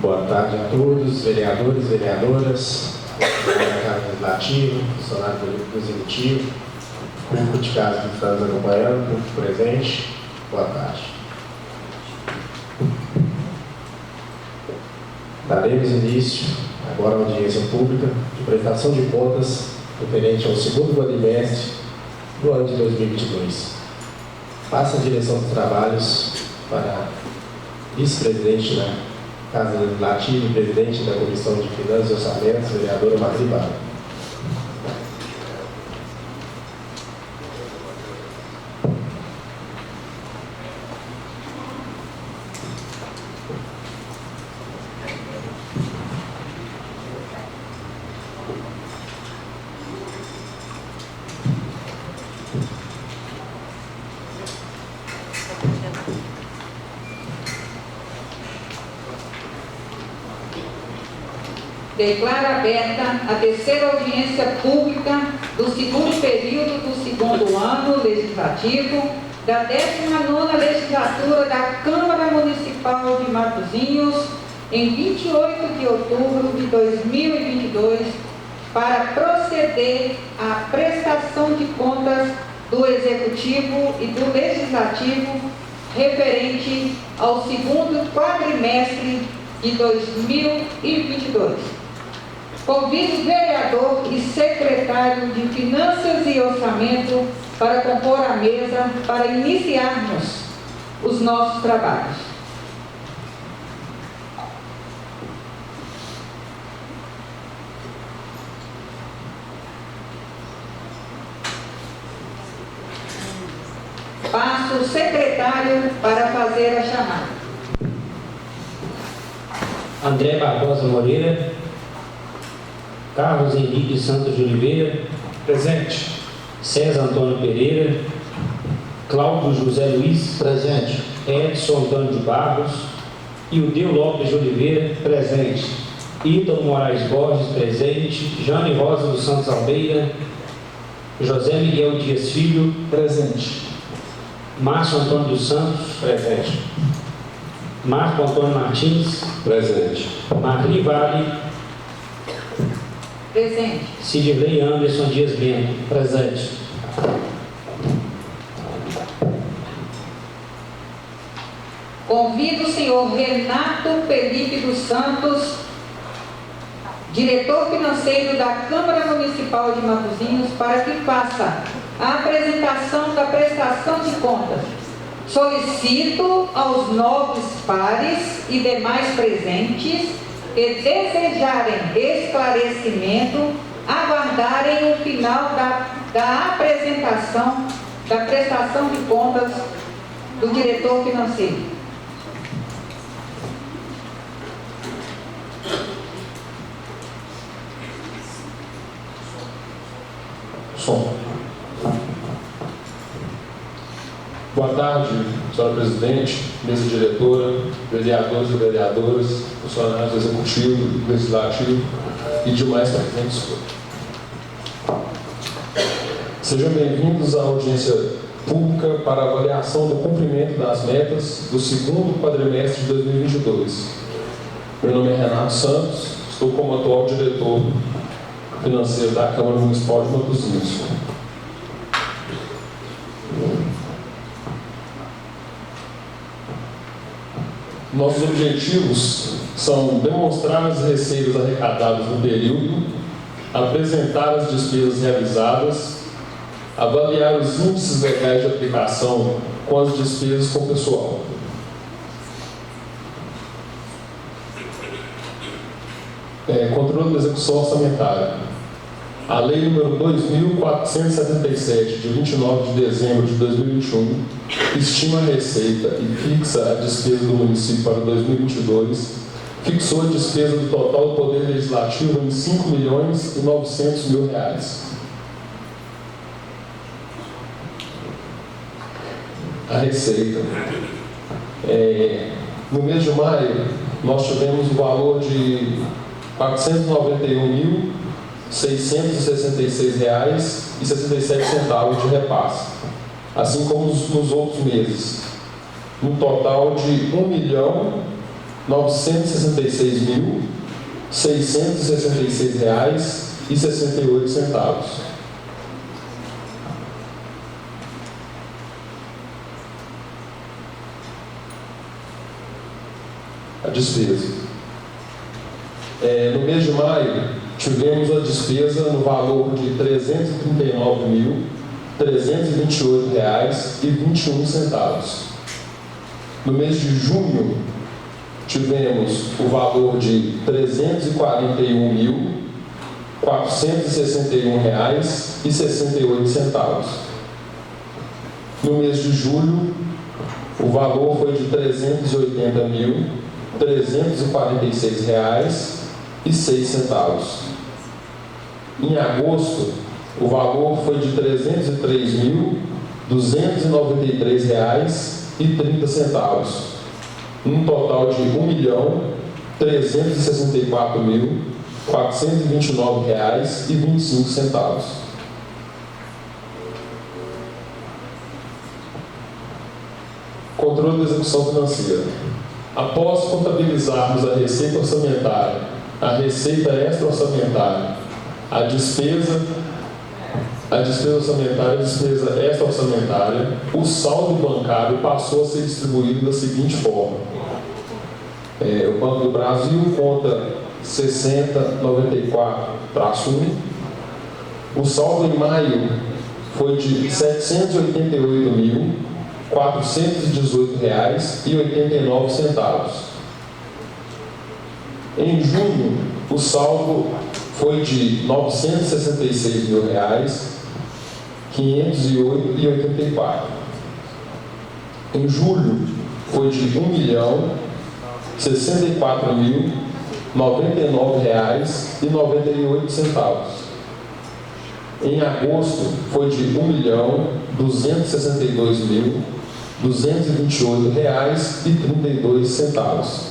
Boa tarde a todos, vereadores, vereadoras, funcionário da Casa Legislativa, funcionário do Executivo, público de casa que está nos acompanhando, público presente. Boa tarde. Daremos início agora à audiência pública de prestação de contas referente ao segundo quadrimestre do ano de 2022. Passa a direção dos trabalhos para vice-presidente da Casa Legislativa e presidente da Comissão de Finanças e Orçamentos, vereadora Madri Bala. Declaro aberta a terceira audiência pública do segundo período do segundo ano legislativo da 19ª legislatura da Câmara Municipal de Matosinhos, em 28 de outubro de 2022, para proceder à prestação de contas do Executivo e do Legislativo referente ao segundo quadrimestre de 2022. Convido o vereador e secretário de Finanças e Orçamento para compor a mesa para iniciarmos os nossos trabalhos. Passo o secretário para fazer a chamada. André Barbosa Moreira. Carlos Henrique Santos de Oliveira. Presente. César Antônio Pereira. Cláudio José Luiz. Presente. Edson Antônio de Barros. Ildeu Lopes de Oliveira. Presente. Ítalo Moraes Borges. Presente. Jane Rosa dos Santos Almeida. José Miguel Dias Filho. Presente. Márcio Antônio dos Santos. Presente. Marco Antônio Martins. Presente. Marli Vale. Presente. Sidney Anderson Dias Bento. Presente. Convido o senhor Renato Felipe dos Santos, diretor financeiro da Câmara Municipal de Matosinhos, para que faça a apresentação da prestação de contas. Solicito aos nobres pares e demais presentes que desejarem esclarecimento, aguardarem o final da apresentação da prestação de contas do diretor financeiro. Som. Boa tarde, senhora presidente, mesa diretora, vereadores e vereadoras, funcionários do Executivo, Legislativo e demais presentes. Sejam bem-vindos à audiência pública para a avaliação do cumprimento das metas do segundo quadrimestre de 2022. Meu nome é Renato Santos, estou como atual diretor financeiro da Câmara Municipal de Matosinhos. Nossos objetivos são demonstrar as receitas arrecadadas no período, apresentar as despesas realizadas, avaliar os índices legais de aplicação com as despesas com o pessoal. Controle da execução orçamentária. A Lei nº 2.477, de 29 de dezembro de 2021, estima a receita e fixa a despesa do município para 2022, fixou a despesa do total do Poder Legislativo em R$ 5.900.000. A receita. No mês de maio, nós tivemos o valor de R$ 491.666,67 de repasse, assim como nos outros meses, um total de R$ R$966.666,68. A despesa. No mês de maio, tivemos a despesa no valor de R$339.328,21. No mês de junho, tivemos o valor de R$341.461,68. No mês de julho, o valor foi de R$380.346,06. Em agosto, o valor foi de R$303.293,30, um total de R$1.364.429,25. Controle da execução financeira. Após contabilizarmos a receita orçamentária, a receita extra-orçamentária, a despesa orçamentária e a despesa extra-orçamentária, o saldo bancário passou a ser distribuído da seguinte forma. O Banco do Brasil conta 6094-1. O saldo em maio foi de R$788.418,89. Em junho, o saldo foi de R$966.508,84. Em julho, foi de R$1.064.099,98. Em agosto, foi de R$1.262.228,32.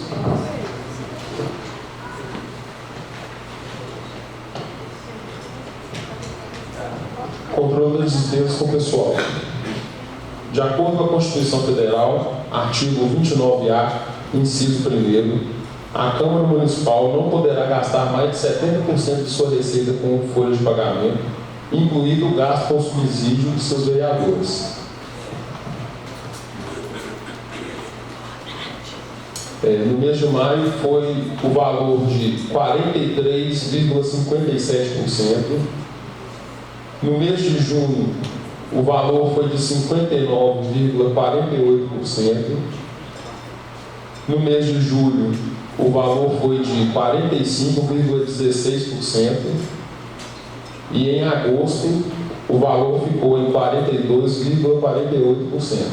Controle das despesas com pessoal. De acordo com a Constituição Federal, artigo 29A, inciso 1º, a Câmara Municipal não poderá gastar mais de 70% de sua receita com folha de pagamento, incluído o gasto com o subsídio de seus vereadores. No mês de maio foi o valor de 43,57%. No mês de junho, o valor foi de 59,48%. No mês de julho, o valor foi de 45,16%. E em agosto, o valor ficou em 42,48%.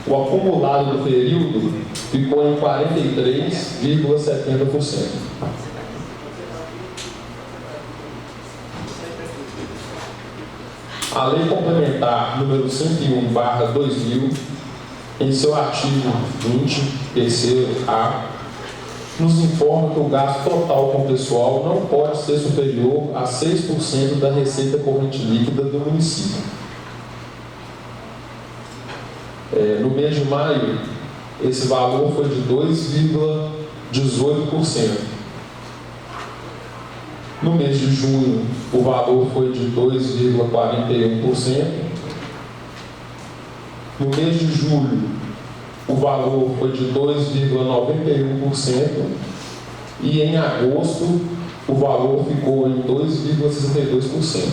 O acumulado do período ficou em 43,70%. A Lei Complementar número 101/2000, em seu artigo 20, terceiro A, nos informa que o gasto total com pessoal não pode ser superior a 6% da receita corrente líquida do município. No mês de maio, esse valor foi de 2,18%. No mês de junho, o valor foi de 2,41%. No mês de julho, o valor foi de 2,91%. E em agosto, o valor ficou em 2,62%.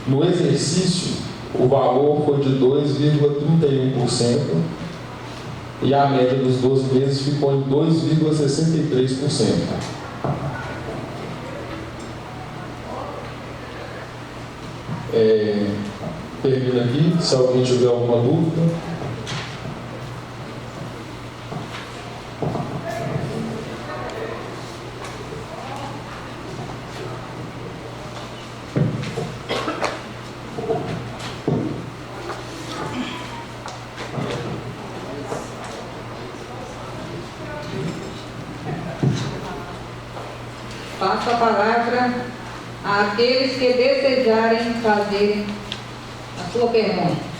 No exercício, o valor foi de 2,31%. E a média dos 12 meses ficou em 2,63%. Termino aqui, se alguém tiver alguma dúvida. Passo a palavra àqueles que desejarem fazer a sua pergunta.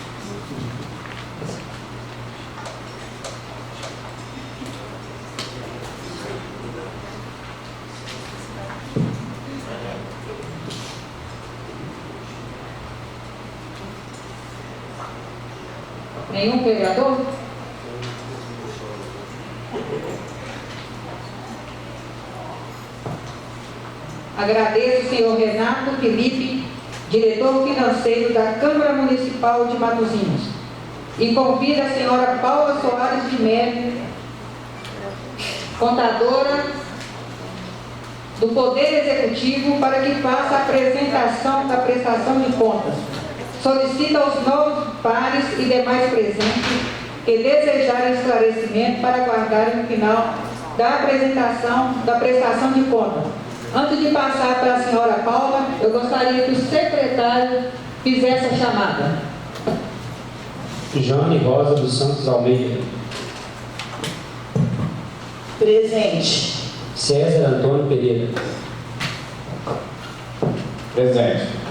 Nenhum vereador? Agradeço, senhor Renato Felipe, diretor financeiro da Câmara Municipal de Matosinhos, e convido a senhora Paula Soares de Mello, contadora do Poder Executivo, para que faça a apresentação da prestação de contas. Solicita aos novos pares e demais presentes que desejarem esclarecimento para aguardarem o final da apresentação da prestação de contas. Antes de passar para a senhora Paula, eu gostaria que o secretário fizesse a chamada. Jane Rosa dos Santos Almeida. Presente. César Antônio Pereira. Presente.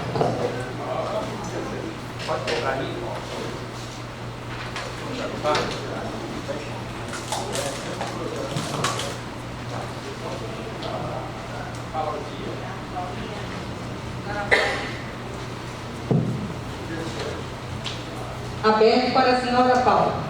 Aberto para a senhora Paula.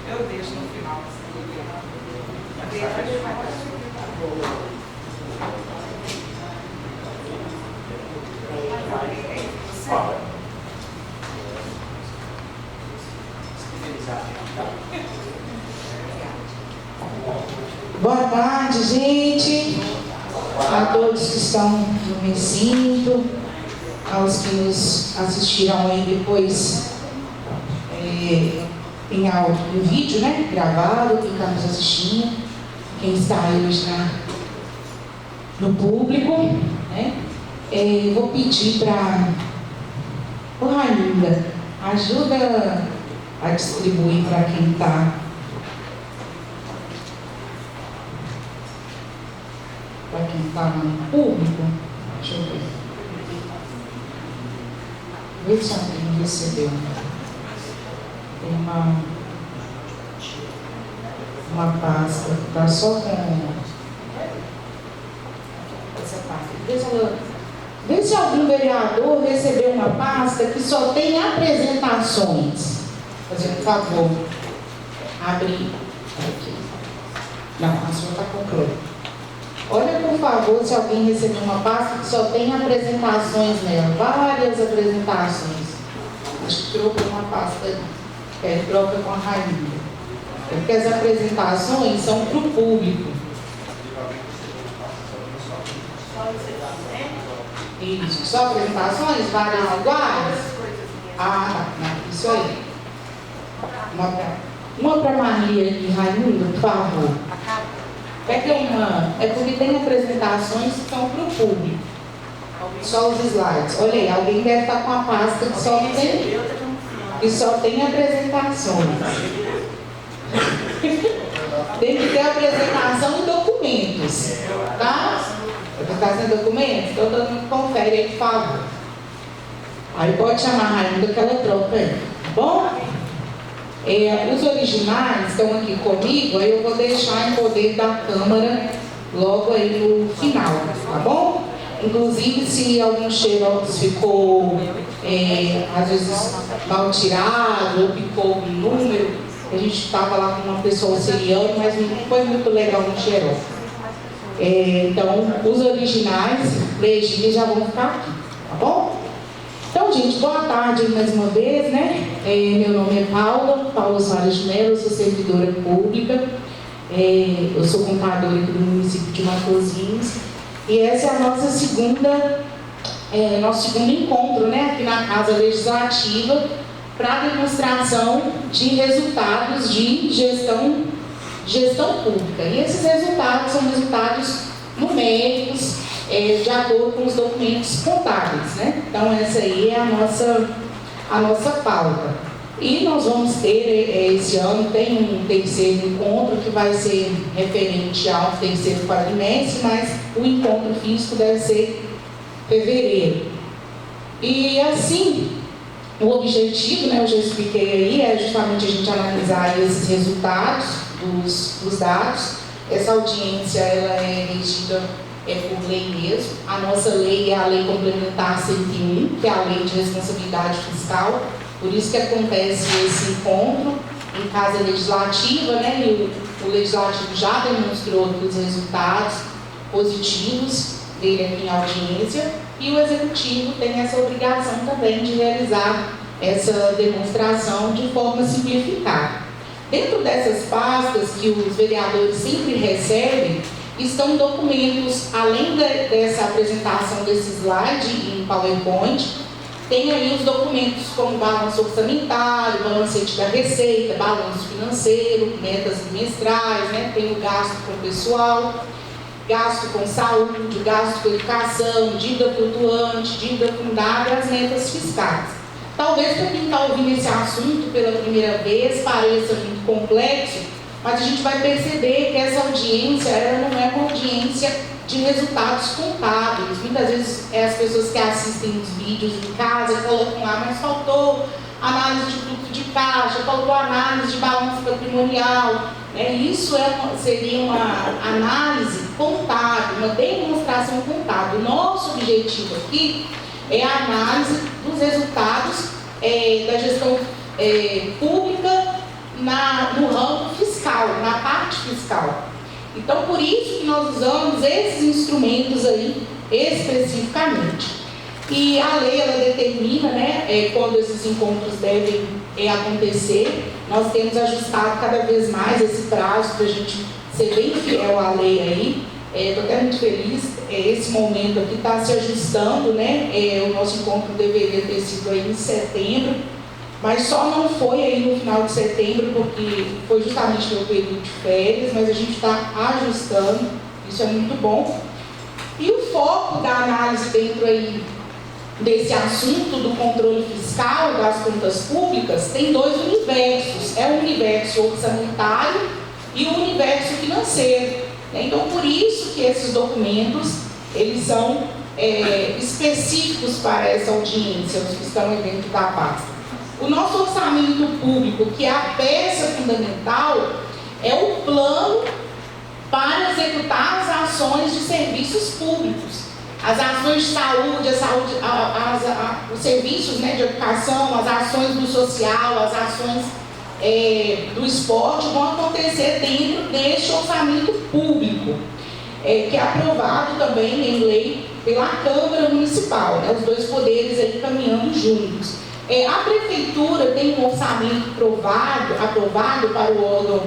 Eu deixo no final. Boa tarde, gente. A todos que estão no recinto, aos que nos assistiram aí depois em áudio e vídeo, né? Gravado, quem está nos assistindo, quem está aí hoje no público, né? Vou pedir para o Rainda, ajuda a distribuir para quem está. Para quem está no público, deixa eu ver. Vê se alguém recebeu. Tem uma pasta que está só com essa pasta. Vê se algum vereador recebeu uma pasta que só tem apresentações. Fazendo um favor. Abre aqui. Não, a senhora está com problema. Olha, por favor, se alguém recebeu uma pasta que só tem apresentações nela, várias apresentações. Acho que trocou uma pasta, troca com a Rainha. Porque as apresentações são para o público. Isso, só apresentações, várias iguais? Ah, tá, não, isso aí. Uma para Maria e Raimundo, por favor. Pega uma, é porque tem apresentações que são para o público. Só os slides. Olha aí, alguém deve estar com a pasta que só tem apresentações. Tem que ter apresentação e documentos. Tá? Apresentação e documentos? Então todo mundo confere aí, por favor. Aí pode chamar a Rainha que ela troca aí. Tá bom? Os originais estão aqui comigo, aí eu vou deixar em poder da Câmara logo aí no final, tá bom? Inclusive, se algum xerox ficou, às vezes, mal tirado, ou ficou um número, a gente estava lá com uma pessoa auxiliando, mas não foi muito legal no xerox. Então, os originais, legíveis, já vão ficar aqui, tá bom? Então, gente, boa tarde mais uma vez, né? Meu nome é Paula Soares de Mello, eu sou servidora pública, eu sou contadora aqui do município de Matosinhos, e essa é a nossa nosso segundo encontro, né, aqui na Casa Legislativa, para demonstração de resultados de gestão pública. E esses resultados são resultados numéricos, de acordo com os documentos contábeis, né? Então essa aí é a nossa pauta. E nós vamos ter, esse ano, tem um terceiro encontro que vai ser referente ao terceiro quadrimestre, mas o encontro físico deve ser em fevereiro. E assim, O objetivo, né, eu já expliquei aí, é justamente a gente analisar aí esses resultados dos dados. Essa audiência ela é regida por lei mesmo. A nossa lei é a Lei Complementar 101, que é a Lei de Responsabilidade Fiscal. Por isso que acontece esse encontro em casa legislativa, né? E o legislativo já demonstrou os resultados positivos dele aqui em audiência, e o executivo tem essa obrigação também de realizar essa demonstração de forma simplificada. Dentro dessas pastas que os vereadores sempre recebem, estão documentos, além dessa apresentação desse slide em PowerPoint, tem aí os documentos como balanço orçamentário, balancete da receita, balanço financeiro, metas bimestrais, né? Tem o gasto com pessoal, gasto com saúde, gasto com educação, dívida flutuante, dívida fundada e as metas fiscais. Talvez para quem está ouvindo esse assunto pela primeira vez pareça muito complexo, mas a gente vai perceber que essa audiência ela não é uma audiência de resultados contábeis. Muitas vezes as pessoas que assistem os vídeos em casa colocam lá, mas faltou análise de fluxo de caixa, faltou análise de balanço patrimonial. Né? Isso seria uma análise contábil, uma demonstração contábil. O nosso objetivo aqui é a análise dos resultados da gestão pública no ramo fiscal, na parte fiscal. Então, por isso que nós usamos esses instrumentos aí especificamente. E a lei, ela determina, né, quando esses encontros devem acontecer. Nós temos ajustado cada vez mais esse prazo para a gente ser bem fiel à lei aí. Estou até muito feliz, esse momento aqui está se ajustando, né? O nosso encontro deveria ter sido aí em setembro, mas só não foi aí no final de setembro, porque foi justamente pelo período de férias, mas a gente está ajustando, isso é muito bom. E o foco da análise dentro aí desse assunto do controle fiscal das contas públicas tem dois universos, é o universo orçamentário e o universo financeiro. Então, por isso que esses documentos, eles são específicos para essa audiência, os que estão dentro da pasta. O nosso orçamento público, que é a peça fundamental, é o plano para executar as ações de serviços públicos. As ações de saúde, os serviços, né, de educação, as ações do social, as ações do esporte vão acontecer dentro deste orçamento público, que é aprovado também em lei pela Câmara Municipal, né, os dois poderes aí caminhando juntos. A Prefeitura tem um orçamento aprovado para o órgão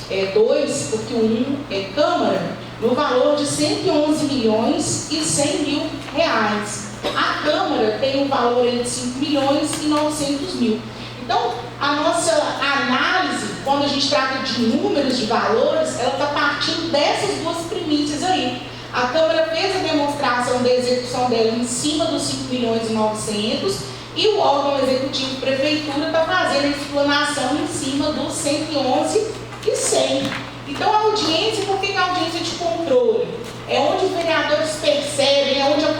2, porque o 1 é Câmara, no valor de R$111 milhões e 100 mil reais. A Câmara tem um valor de R$5 milhões e 900 mil. Então, a nossa análise, quando a gente trata de números, de valores, ela está partindo dessas duas premissas aí. A Câmara fez a demonstração da execução dela em cima dos 5 milhões e 900 e o órgão executivo Prefeitura está fazendo a explanação em cima dos 111 e 100. Então, a audiência, por que a audiência de controle? É onde os vereadores percebem, é onde a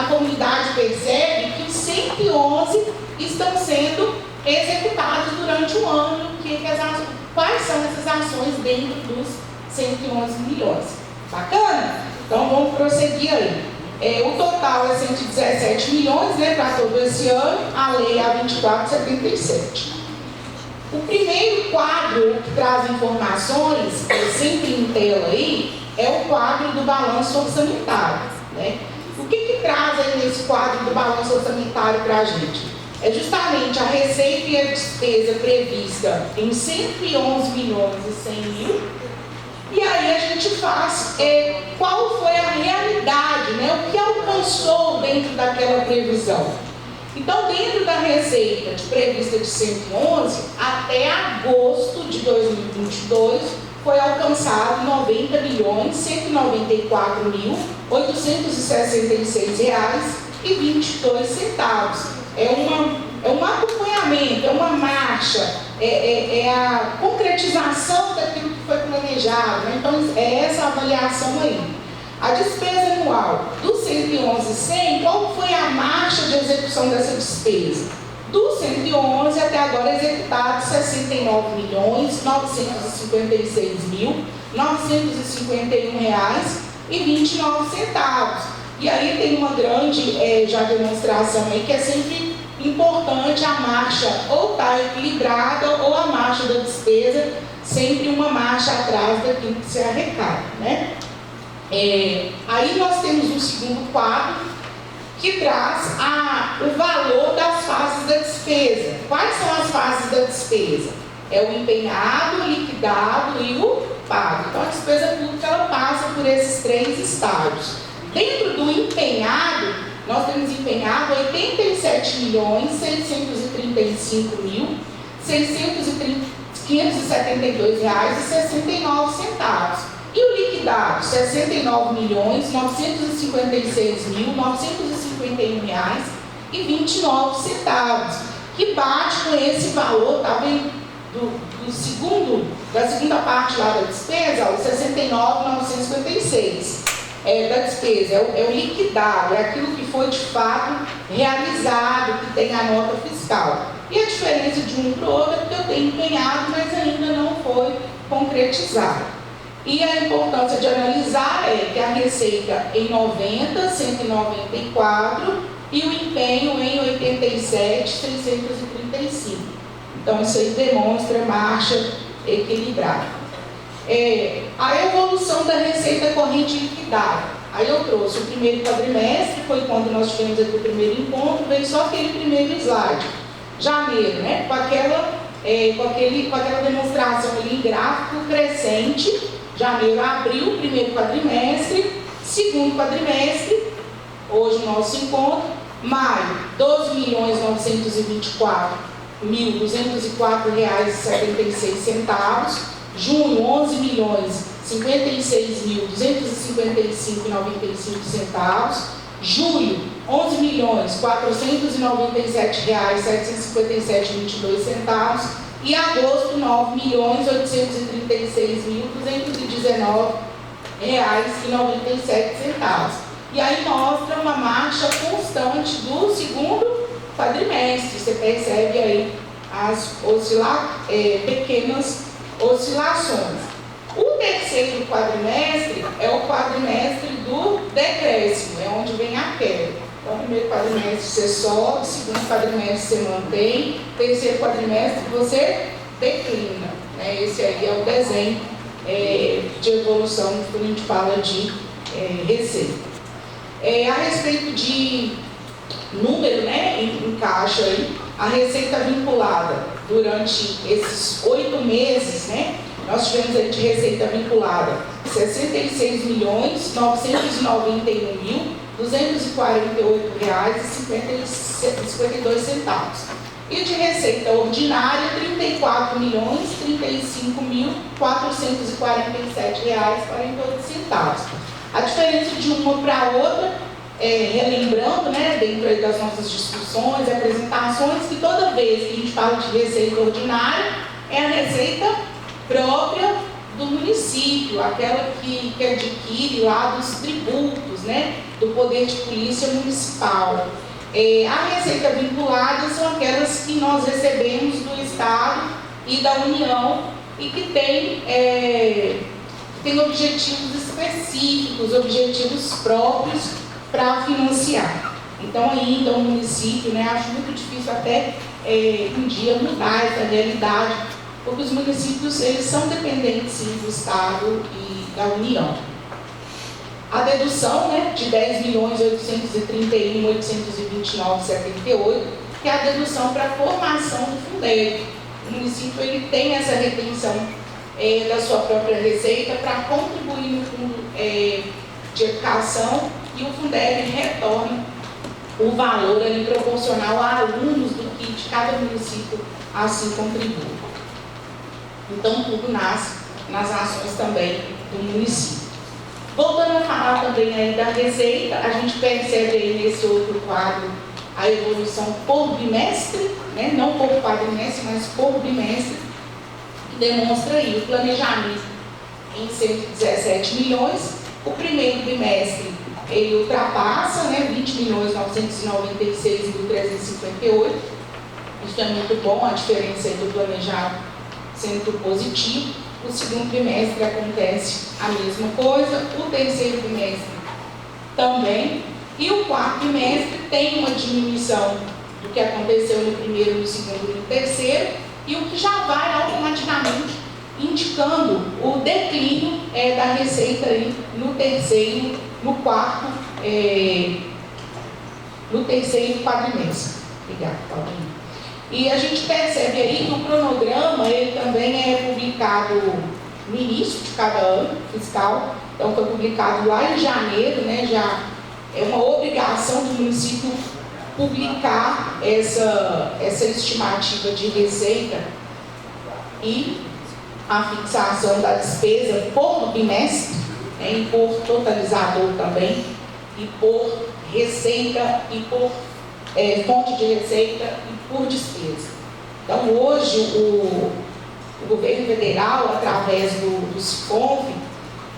comunidade percebe que os 111 estão sendo executados durante o ano, quais são essas ações dentro dos 111 milhões. Bacana? Então, vamos prosseguir aí. O total é 117 milhões, né, para todo esse ano, a lei é 2477. O primeiro quadro que traz informações, sempre em tela aí, é o quadro do balanço orçamentário. Né? O que traz aí nesse quadro do balanço orçamentário para a gente? É justamente a receita e a despesa prevista em 111 milhões e 100 mil. E aí a gente faz qual foi a realidade, né? O que alcançou dentro daquela previsão. Então, dentro da receita prevista de 111, até agosto de 2022, foi alcançado R$ 90.196.866,22. É um acompanhamento, é uma marcha, é a concretização daquilo que foi planejado. Né? Então, é essa avaliação aí. A despesa anual do 111.100, qual foi a marcha de execução dessa despesa? Dos 111 até agora executados 69.956.951,29. E aí tem uma grande já demonstração aí que é sempre importante a marcha ou estar equilibrada ou a marcha da despesa sempre uma marcha atrás daquilo que se arrecada, né? Aí nós temos um segundo quadro que traz o valor das fases da despesa. Quais são as fases da despesa? É o empenhado, o liquidado e o pago. Então a despesa pública ela passa por esses 3 estágios. Dentro do empenhado, nós temos empenhado R$ 87.635.572,69. E o liquidado, R$ 69.956.951,29, que bate com esse valor, tá vendo? Da segunda parte lá da despesa, o 69.956 da despesa, é o liquidado, é aquilo que foi de fato realizado, que tem a nota fiscal. E a diferença de um para o outro é porque eu tenho empenhado, mas ainda não foi concretizado. E a importância de analisar é que a receita em 90, 194 e o empenho em 87, 635. Então isso aí demonstra marcha equilibrada. A evolução da receita corrente liquidada. Aí eu trouxe o primeiro quadrimestre, foi quando nós tivemos aqui o primeiro encontro, veio só aquele primeiro slide. Janeiro, né? Com aquela demonstração ali em gráfico crescente. Janeiro a abril, primeiro quadrimestre, segundo quadrimestre, hoje o nosso encontro, maio, R$ 12.924.204,76, junho, R$ 11.056.255,95 julho, R$ 11.497.757,22 e agosto, R$ 9.833.219,97. E aí mostra uma marcha constante do segundo quadrimestre. Você percebe aí as pequenas oscilações. O terceiro quadrimestre é o quadrimestre do decréscimo, é onde vem a queda. Então, o primeiro quadrimestre você sobe, segundo quadrimestre você mantém, terceiro quadrimestre você declina. Né? Esse aí é o desenho de evolução quando a gente fala de receita. A respeito de número, né, em caixa aí, a receita vinculada durante esses 8 meses, né, nós tivemos aí de receita vinculada R$ 66.998,248,52. E de receita ordinária, R$ 34.035.447,48. A diferença de uma para a outra, relembrando, né, dentro aí das nossas discussões e apresentações, que toda vez que a gente fala de receita ordinária, é a receita própria do município, aquela que adquire lá dos tributos, né, do poder de polícia municipal. A receita vinculada são aquelas que nós recebemos do Estado e da União e que tem objetivos específicos, objetivos próprios para financiar. Então ainda o município, né, acho muito difícil até um dia mudar essa realidade, porque os municípios eles são dependentes sim, do Estado e da União. A dedução, né, de R$ 10.831.829,78, que é a dedução para a formação do Fundeb. O município ele tem essa retenção da sua própria receita para contribuir no fundo de educação e o Fundeb retorna o valor ali proporcional a alunos do que de cada município assim contribui. Então tudo nasce nas ações também do município. Voltando a falar também aí da receita, a gente percebe aí nesse outro quadro a evolução por bimestre, né? Não por quadrimestre, mas por bimestre, que demonstra aí o planejamento em 117 milhões. O primeiro bimestre ele ultrapassa, né, 20.996.358. Isso é muito bom, a diferença do planejado sendo positivo. O segundo trimestre acontece a mesma coisa, o terceiro trimestre também, e o quarto trimestre tem uma diminuição do que aconteceu no primeiro, no segundo e no terceiro, e o que já vai automaticamente indicando o declínio da receita aí no terceiro, no quarto, no terceiro quadrimestre. Obrigada, Paulinho. E a gente percebe aí que o cronograma, ele também é publicado no início de cada ano fiscal, então foi publicado lá em janeiro, né, já é uma obrigação do município publicar essa estimativa de receita e a fixação da despesa por bimestre, né, e por totalizador também, e por receita, e por fonte de receita e por despesa. Então, hoje, o governo federal, através do SICONF,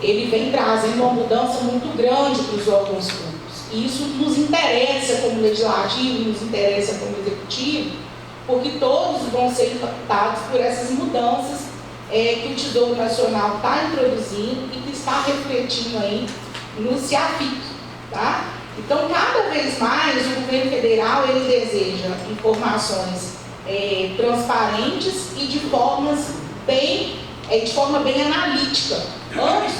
ele vem trazendo uma mudança muito grande para os órgãos públicos. E isso nos interessa como legislativo, nos interessa como executivo, porque todos vão ser impactados por essas mudanças que o Tesouro Nacional está introduzindo e que está refletindo aí no CIAFIC, tá? Então, cada vez mais, o governo federal, ele deseja informações transparentes e de forma bem analítica. Antes,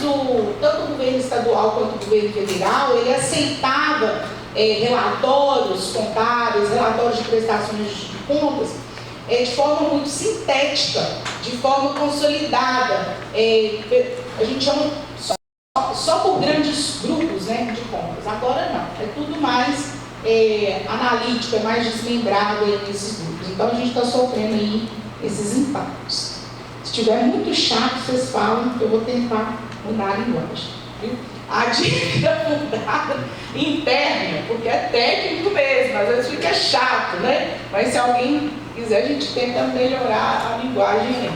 tanto o governo estadual quanto o governo federal, ele aceitava relatórios contábeis, relatórios de prestações de contas, de forma muito sintética, de forma consolidada. A gente chama só por grandes grupos, né, de contas. Agora não, é tudo mais analítico, é mais desmembrado aí nesses grupos. Então a gente está sofrendo aí esses impactos. Se estiver muito chato, vocês falam que eu vou tentar mudar a linguagem. Viu? A dívida fundada interna, porque é técnico mesmo, às vezes fica chato, né? Mas se alguém quiser, a gente tenta melhorar a linguagem aí.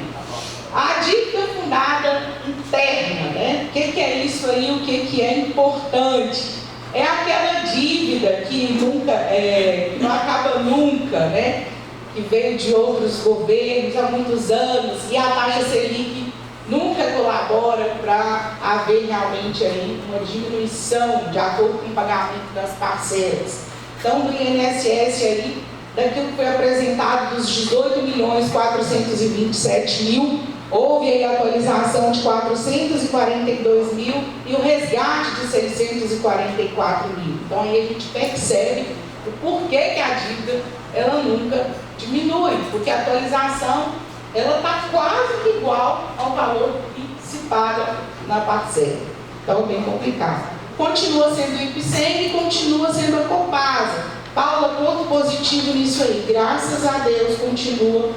A dívida fundada interna, né? O que é isso aí? O que é importante? É aquela dívida que que não acaba nunca, né? Que veio de outros governos há muitos anos, e a taxa Selic nunca colabora para haver realmente aí uma diminuição de acordo com o pagamento das parcelas. Então, do INSS aí, daquilo que foi apresentado dos 18.427.000, houve aí a atualização de 442.000 e o resgate de 644.000. Então aí a gente percebe o porquê que a dívida ela nunca diminui, porque a atualização ela está quase que igual ao valor que se paga na parcela. Então é bem complicado. Continua sendo o IPCEM e continua sendo a Copasa. Paula, ponto positivo nisso aí. Graças a Deus continua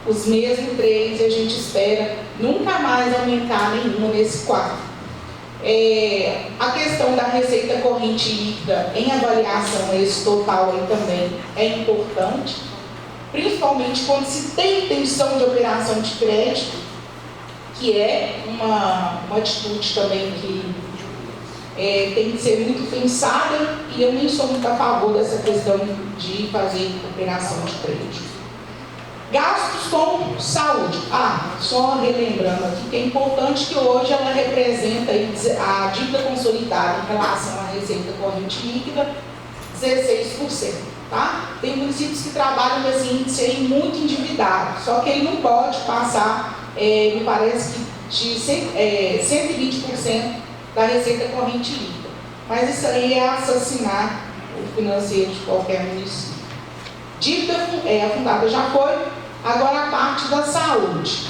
os mesmos três e a gente espera nunca mais aumentar nenhuma nesse quadro. A questão da receita corrente líquida em avaliação esse total aí também é importante, principalmente quando se tem intenção de operação de crédito, que é uma atitude também que tem que ser muito pensada, e eu nem sou muito a favor dessa questão de fazer operação de crédito. Gastos com saúde. Só relembrando aqui que é importante que hoje ela representa a dívida consolidada em relação à receita corrente líquida, 16%. Tá? Tem municípios que trabalham com esse índice aí muito endividado, só que ele não pode passar, me parece que de 120% da receita corrente líquida. Mas isso aí é assassinar o financeiro de qualquer município. Dívida fundada já foi, agora a parte da saúde.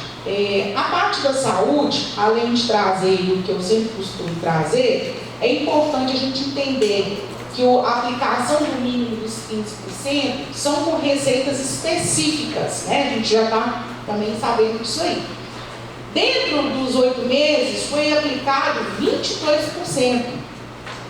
A parte da saúde, além de trazer o que eu sempre costumo trazer, é importante a gente entender que a aplicação do mínimo dos 15% são com receitas específicas, né? A gente já está também sabendo disso aí. Dentro dos 8 meses foi aplicado 22%.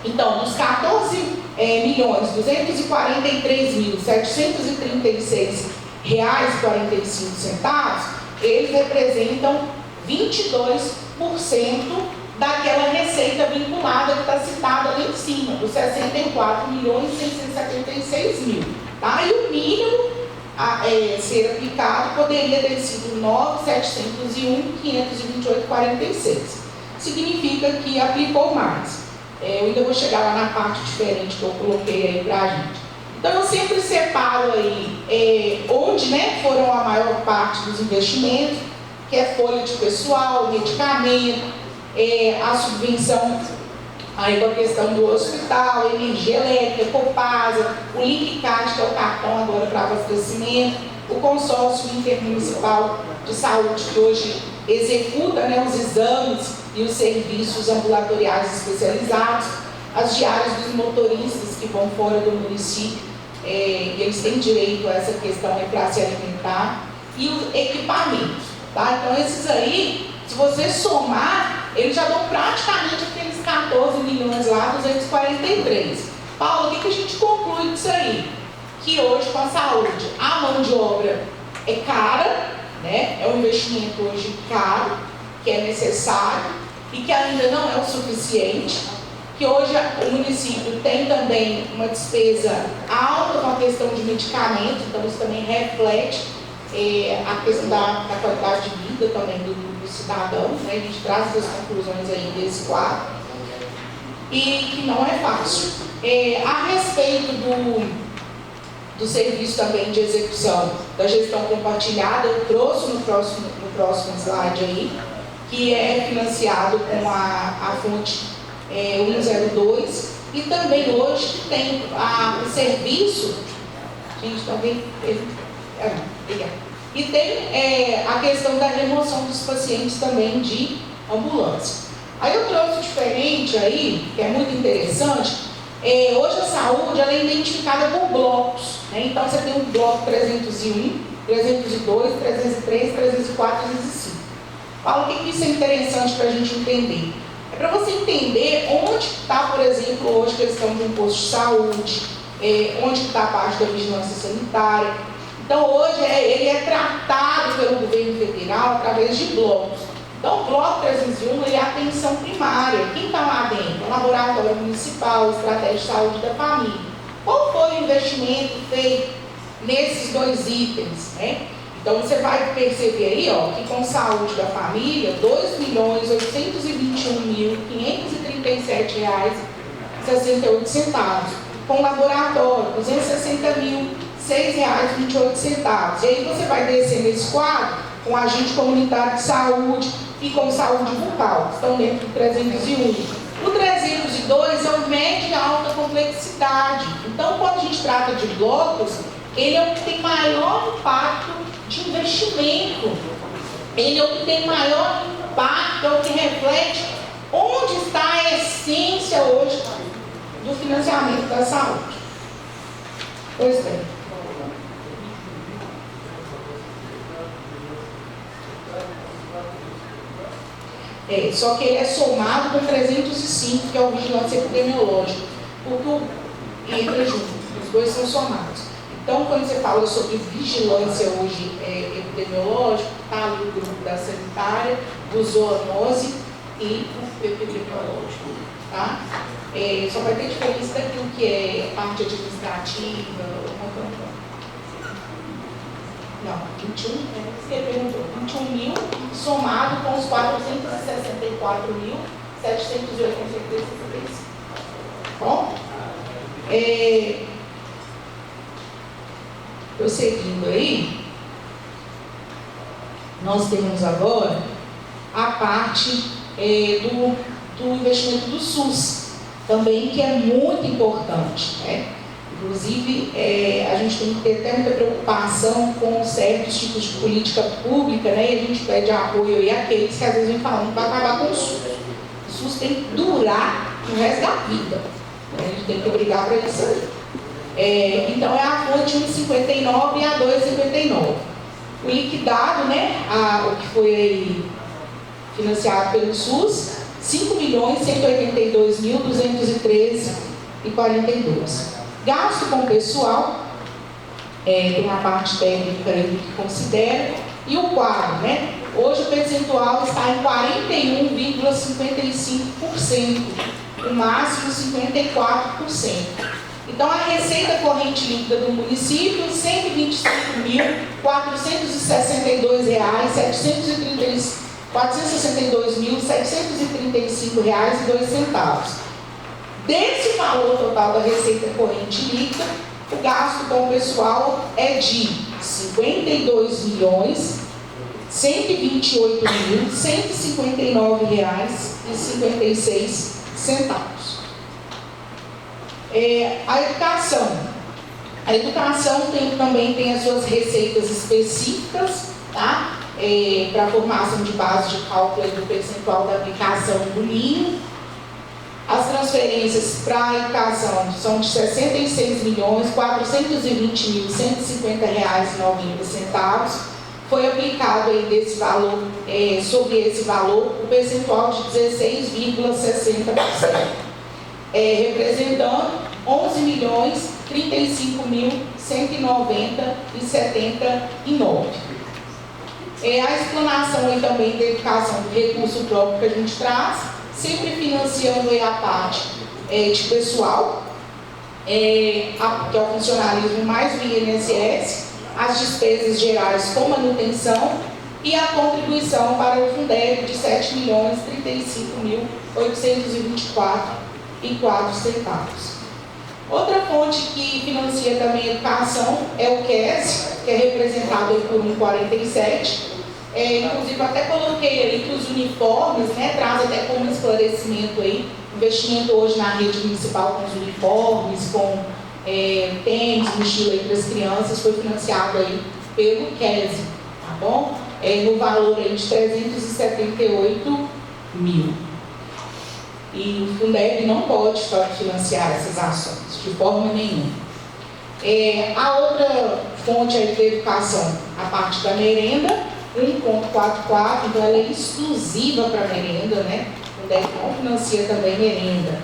Então, dos 14.243.736 R$45, eles representam 22% daquela receita vinculada que está citada ali em cima, dos 64.676.000. Tá? E o mínimo ser aplicado, poderia ter sido 9.701.528,46. Significa que aplicou mais. Eu ainda vou chegar lá na parte diferente que eu coloquei aí para a gente. Então, eu sempre separo aí onde, né, foram a maior parte dos investimentos, que é folha de pessoal, medicamento, a subvenção aí com a questão do hospital, energia elétrica, Copasa, o Linkcard, que é o cartão agora para abastecimento, o consórcio intermunicipal de saúde, que hoje executa, né, os exames e os serviços ambulatoriais especializados, as diárias dos motoristas que vão fora do município, e eles têm direito a essa questão para se alimentar, e os equipamentos, tá? Então, esses aí, se você somar, eles já dão praticamente aqueles 14 milhões lá, 243. Paulo, o que a gente conclui disso aí? Que hoje, com a saúde, a mão de obra é cara, né? É um investimento hoje caro, que é necessário e que ainda não é o suficiente, que hoje o município tem também uma despesa alta com a questão de medicamentos, então isso também reflete a questão da qualidade de vida também do cidadão, né? A gente traz as conclusões aí desse quadro, e que não é fácil. A respeito do serviço também de execução da gestão compartilhada, eu trouxe no próximo slide aí, que é financiado com a fonte 102, e também hoje tem o serviço, gente, também, e tem a questão da remoção dos pacientes também de ambulância. Aí eu trouxe diferente aí, que é muito interessante. Hoje a saúde ela é identificada por blocos, né? Então você tem um bloco 301, 302, 303, 304, 305. Fala o que isso é interessante para a gente entender. É para você entender onde está, por exemplo, hoje a questão de um posto de saúde, onde está a parte da vigilância sanitária. Então hoje ele é tratado pelo governo federal através de blocos. Então o bloco 301 ele é a atenção primária. Quem está lá dentro? O laboratório municipal, estratégia de saúde da família. Qual foi o investimento feito nesses dois itens, né? Então você vai perceber aí, ó, que com saúde da família, R$ 2.821.537,68. Com laboratório, R$ 260.006,28. E aí você vai descer nesse quadro com agente comunitário de saúde e com saúde bucal, que estão dentro do 301. O 302 é o médio e alta complexidade. Então, quando a gente trata de blocos, ele é o que tem maior impacto de investimento. Ele é o que tem maior impacto, é o que reflete onde está a essência hoje do financiamento da saúde. Pois bem. Só que ele é somado com 305, que é o vigilância epidemiológica, porque entra junto, os dois são somados. Então, quando você fala sobre vigilância hoje epidemiológica, está ali o grupo da sanitária, do zoonose e o epidemiológico, tá? Só vai ter diferença daquilo que é parte administrativa, uma campanha. Não, 21, você perguntou, 21 mil somado com os 464.783,65. Bom? Prosseguindo aí, nós temos agora a parte do investimento do SUS, também, que é muito importante, né? Inclusive, a gente tem que ter até muita preocupação com certos tipos de política pública, né? E a gente pede apoio aí àqueles que às vezes vem falando que vai acabar com o SUS. O SUS tem que durar o resto da vida, né? A gente tem que brigar para isso aí. Então é a fonte 1,59 e a 2,59. O liquidado, né, o que foi aí financiado pelo SUS, R$ 5.182.213,42. Gasto com pessoal, tem uma parte técnica aí que considera, e o quadro, né? Hoje o percentual está em 41,55%, o máximo 54%. Então, a receita corrente líquida do município, R$ 462.735,02. Desse valor total da receita corrente líquida, o gasto com o pessoal é de R$ 52.128.159,56. A educação também tem as suas receitas específicas, tá? Para a formação de base de cálculo do percentual da aplicação do mínimo. As transferências para a educação são de R$ 66.420.150,90. Foi aplicado aí desse valor, sobre esse valor, o percentual de 16,60%, representando R$ 11.035.190,79. A explanação aí também da educação do recurso próprio que a gente traz, sempre financiando aí a parte de pessoal, que é o funcionalismo mais o INSS, as despesas gerais com manutenção e a contribuição para o Fundeb de R$ 7.035.824,04. Outra fonte que financia também a educação é o QES, que é representado aí por 1,47. Inclusive, até coloquei aí que os uniformes, né, traz até como esclarecimento aí, investimento hoje na rede municipal com os uniformes, com tênis, mochila aí para as crianças, foi financiado aí pelo QES, tá bom? No valor aí de 378 mil. E o Fundeb não pode financiar essas ações, de forma nenhuma. A outra fonte aí de educação, a parte da merenda, 1,44, então ela é exclusiva para merenda, né? O Fundeb não financia também merenda.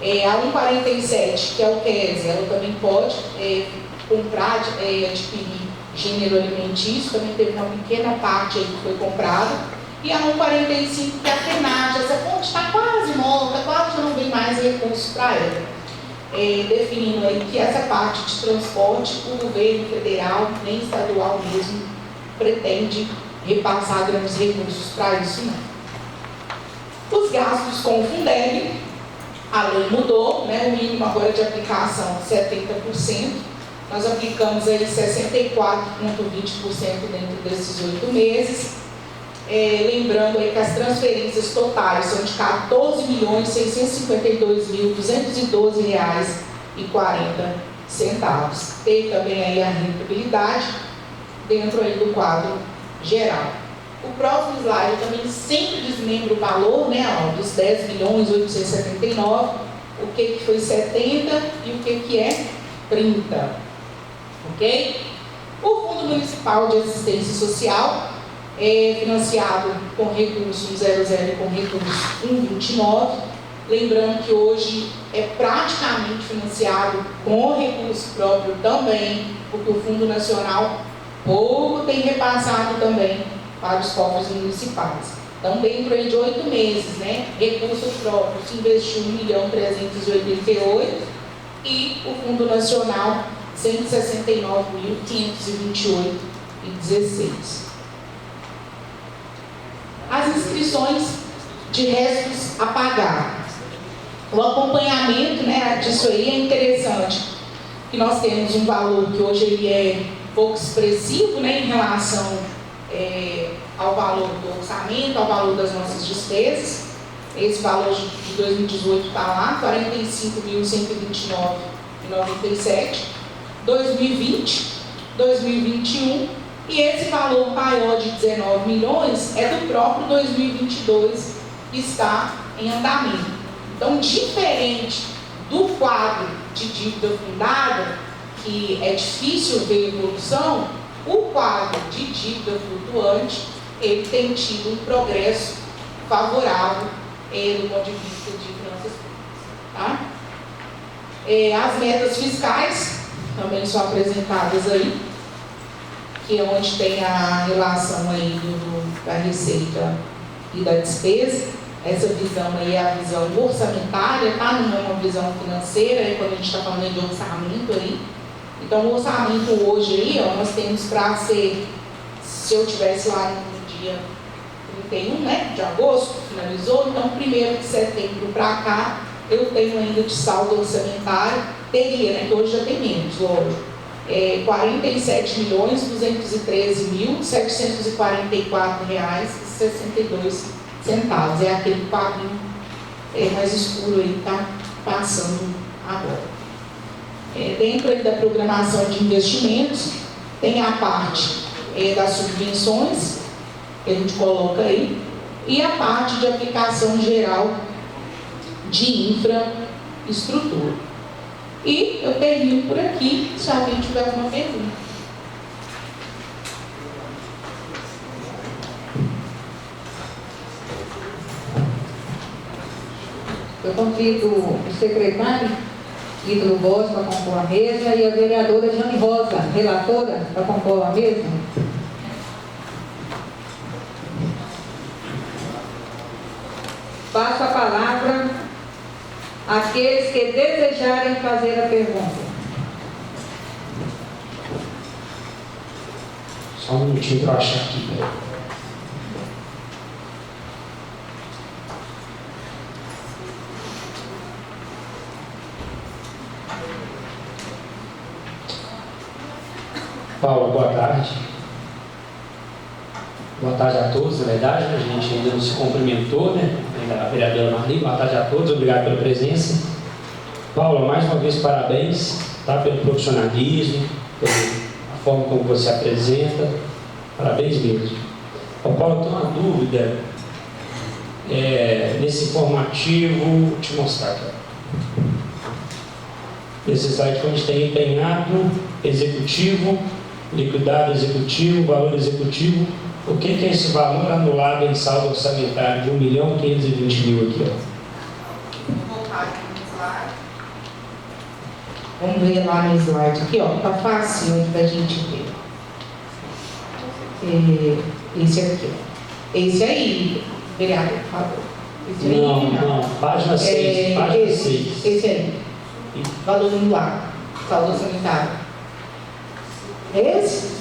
A 1,47, que é o QES, ela também pode comprar, adquirir gênero alimentício, também teve uma pequena parte aí que foi comprada. E a 1,45, que é a FENAGE, essa fonte está quase morta, quase não vem mais recursos para ela. Definindo aí que essa parte de transporte, o governo federal, nem estadual mesmo, pretende repassar grandes recursos para isso, não. Os gastos com o Fundeb, a lei mudou, né? O mínimo agora de aplicação 70%. Nós aplicamos aí 64,20% dentro desses 8 meses. Lembrando aí que as transferências totais são de R$ 14.652.212,40. Tem também aí a rentabilidade dentro aí do quadro geral. O próximo slide eu também sempre desmembro o valor, né, dos 10.879, o que foi 70 e o que é 30. Ok? O Fundo Municipal de Assistência Social é financiado com recurso 100 e com recurso 129. Lembrando que hoje é praticamente financiado com recurso próprio também, porque o Fundo Nacional pouco tem repassado também para os cofres municipais. Então, dentro aí de 8 meses, né, recurso próprio se investiu R$ 1.388.000 e o Fundo Nacional R$ 169.528,16. As inscrições de restos a pagar. O acompanhamento, né, disso aí é interessante, que nós temos um valor que hoje ele é pouco expressivo, né, em relação ao valor do orçamento, ao valor das nossas despesas. Esse valor de 2018 está lá, R$ 45.129,97. 2020, 2021, e esse valor maior de 19 milhões é do próprio 2022, que está em andamento. Então, diferente do quadro de dívida fundada, que é difícil ver evolução, o quadro de dívida flutuante, ele tem tido um progresso favorável do ponto de vista de finanças públicas. Tá? As metas fiscais também são apresentadas aí, que é onde tem a relação aí da receita e da despesa. essa visão aí é a visão orçamentária, tá? Não é uma visão financeira, é quando a gente está falando de orçamento aí. Então, o orçamento hoje aí, ó, nós temos para ser, se eu tivesse lá no dia 31, né, de agosto, finalizou, então 1º de setembro para cá, eu tenho ainda de saldo orçamentário, teria, né, que hoje já tem menos, lógico, R$ 47.203.744,62. É aquele quadrinho mais escuro aí que está passando agora. Dentro aí da programação de investimentos, tem a parte das subvenções, que a gente coloca aí, e a parte de aplicação geral de infraestrutura. E eu termino por aqui, se alguém tiver alguma pergunta. Eu convido o secretário Ítalo Borges para compor a mesa e a vereadora Jane Rosa, relatora, para compor a mesa. Passo a palavra àqueles que desejarem fazer a pergunta. Só um minutinho para eu achar aqui. Paulo, boa tarde. Boa tarde a todos, na verdade, a gente ainda não se cumprimentou, né? A vereadora Marli, boa tarde a todos, obrigado pela presença. Paula, mais uma vez, parabéns, tá? Pelo profissionalismo, pela forma como você apresenta, parabéns mesmo. Paulo, eu tenho uma dúvida, nesse informativo, vou te mostrar aqui. Nesse site que a gente tem empenhado, executivo, liquidado executivo, valor executivo. O que é esse valor anulado em saldo orçamentário de 1.520.000 aqui, ó? Vou voltar aqui no slide. Vamos ver lá no slide aqui, ó, tá fácil para a gente ver. Esse aqui, ó. Esse aí, vereador, por favor. Esse aí, Não, página 6, página 6. Esse aí. Valor anulado, saldo orçamentário. Esse?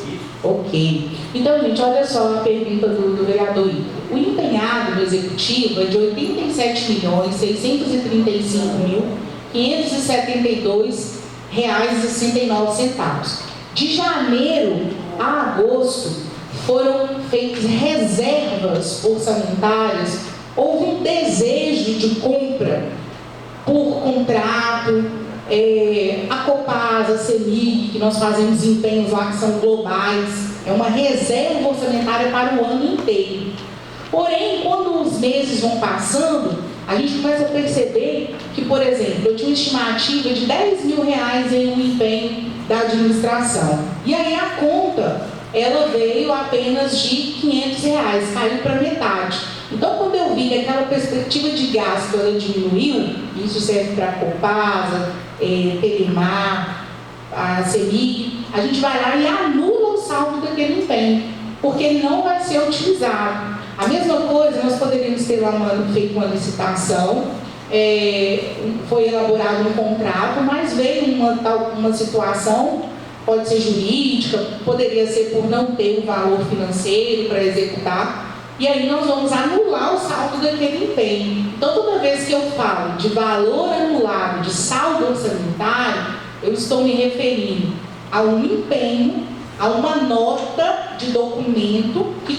Ok. Então, gente, olha só a pergunta do vereador Ítalo. O empenhado do executivo é de R$ 87.635.572,69. De janeiro a agosto, foram feitas reservas orçamentárias, houve um desejo de compra por contrato, a Copasa, a CEMIG, que nós fazemos empenhos lá que são globais, é uma reserva orçamentária para o ano inteiro. Porém, quando os meses vão passando, a gente começa a perceber que, por exemplo, eu tinha uma estimativa de R$ 10.000 em um empenho da administração. E aí a conta, ela veio apenas de R$ 500, caiu para metade. Então, quando eu vi que aquela perspectiva de gasto ela diminuiu, isso serve para a Copasa, Telemar, a CEMIG, a gente vai lá e anula o saldo daquele empenho, porque ele não vai ser utilizado. A mesma coisa, nós poderíamos ter lá feito uma licitação, foi elaborado um contrato, mas veio uma situação, pode ser jurídica, poderia ser por não ter o valor financeiro para executar, e aí nós vamos anular o saldo daquele empenho. Então, toda vez que eu falo de valor anulado, de saldo orçamentário, eu estou me referindo a um empenho, a uma nota de documento que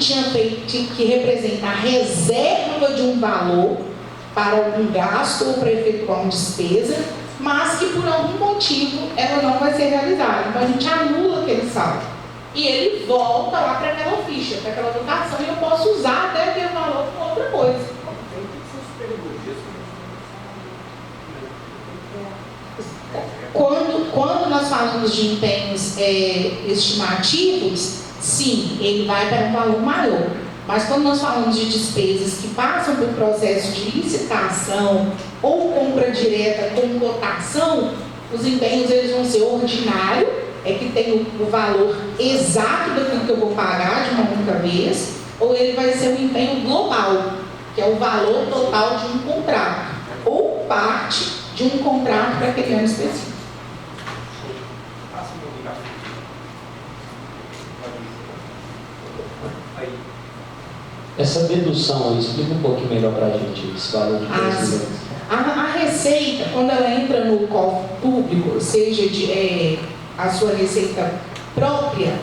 representa a reserva de um valor para algum gasto ou para efetuar uma despesa, mas que por algum motivo ela não vai ser realizada. Então, a gente anula aquele saldo. E ele volta lá para aquela ficha, para aquela dotação, e eu posso usar até aquele valor com outra coisa. Quando nós falamos de empenhos estimativos, sim, ele vai para um valor maior. Mas quando nós falamos de despesas que passam por processo de licitação ou compra direta com cotação, os empenhos eles vão ser ordinário, que tem o valor exato daquilo que eu vou pagar de uma única vez, ou ele vai ser um empenho global. que é o valor total de um contrato, ou parte de um contrato para aquele ano específico. Essa dedução aí, explica um pouquinho melhor para a gente esse valor de 10 milhões. A receita, quando ela entra no cofre público, seja a sua receita própria,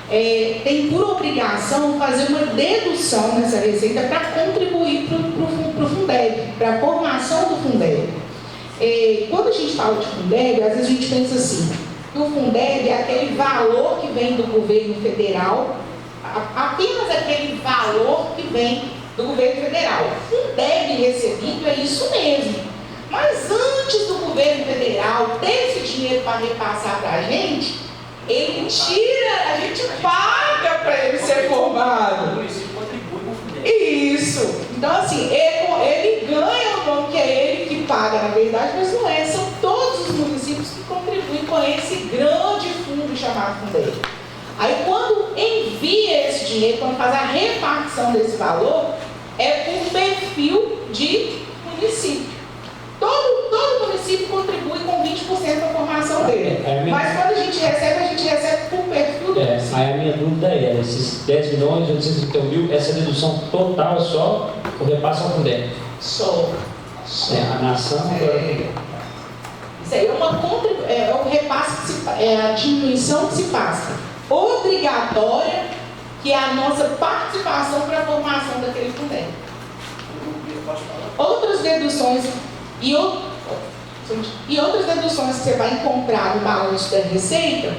tem por obrigação fazer uma dedução nessa receita para contribuir para o Fundeb, para a formação do Fundeb. Quando a gente fala de Fundeb, às vezes a gente pensa assim, que o Fundeb é aquele valor que vem do governo federal, apenas aquele valor que vem do governo federal. O Fundeb recebido é isso mesmo. Mas antes do governo federal ter esse dinheiro para repassar para a gente, ele tira, a gente paga para ele ser formado. O município contribui com o Fundeb. Isso. Então, assim, ele ganha o nome que é ele que paga, na verdade, mas não é. São todos os municípios que contribuem com esse grande fundo chamado Fundeb. Aí, quando envia esse dinheiro, quando faz a repartição desse valor, é por perfil de município. Todo município contribui com 20% da formação dele. Mas quando a gente recebe por perfil do município. Aí a minha dúvida é, esses 10 milhões, 831 mil, essa dedução total é só o repasse ao Fundeb? Só. A nação... Isso aí é o repasse, é a diminuição que se passa. Obrigatória, que é a nossa participação para a formação daquele Fundeb. Outras deduções e outras deduções que você vai encontrar no balanço da Receita,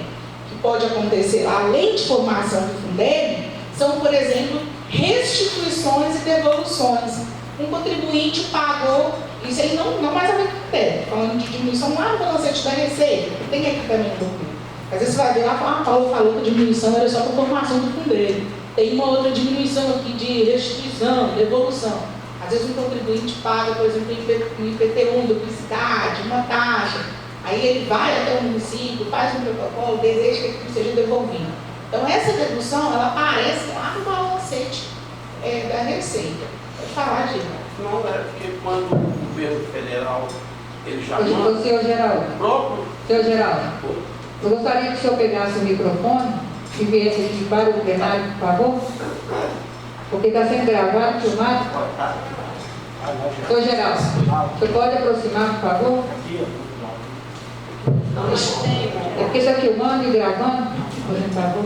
que pode acontecer além de formação do Fundeb, são, por exemplo, restituições e devoluções. Um contribuinte pagou, isso aí não mais a ver com o Fundeb, falando de diminuição lá no balancete da Receita, tem aqui também no Fundeb. Às vezes você vai ver lá, a Paula falou que a diminuição era só para a formação do Fundeb. Tem uma outra diminuição aqui de restituição, devolução. Às vezes um contribuinte paga, por exemplo, IPT1, duplicidade, uma taxa. Aí ele vai até o município, faz um protocolo, deseja que aquilo seja devolvido. Então essa dedução, ela aparece lá no balancete da Receita. Pode falar, Gil. Não, é porque quando o governo federal, ele já manda... Senhor Geraldo, próprio... senhor Geraldo, eu gostaria que o senhor pegasse o microfone e viesse aqui para o plenário, por favor. Porque está sendo gravado, filmado. Senhor Geraldo, você pode aproximar, por favor? É porque está filmando e gravando, por favor.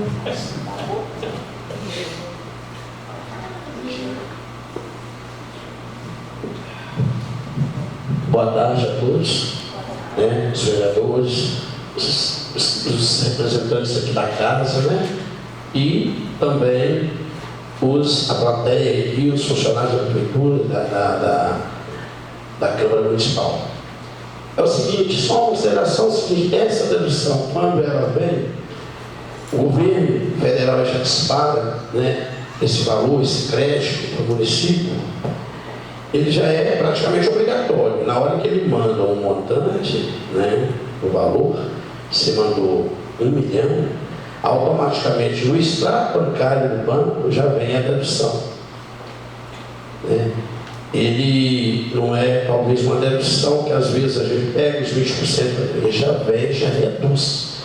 Boa tarde a todos, os vereadores, os representantes aqui da casa, e também a plateia e os funcionários da prefeitura, da Câmara Municipal. É o seguinte, só uma consideração seguinte, essa dedução, quando ela vem, o governo federal já dispara esse valor, esse crédito para o município, ele já é praticamente obrigatório. Na hora que ele manda um montante, o valor, você mandou 1 milhão, automaticamente no extrato bancário do banco já vem a dedução. Ele não é talvez uma dedução que às vezes a gente pega os 20%, ele já vem, já reduz.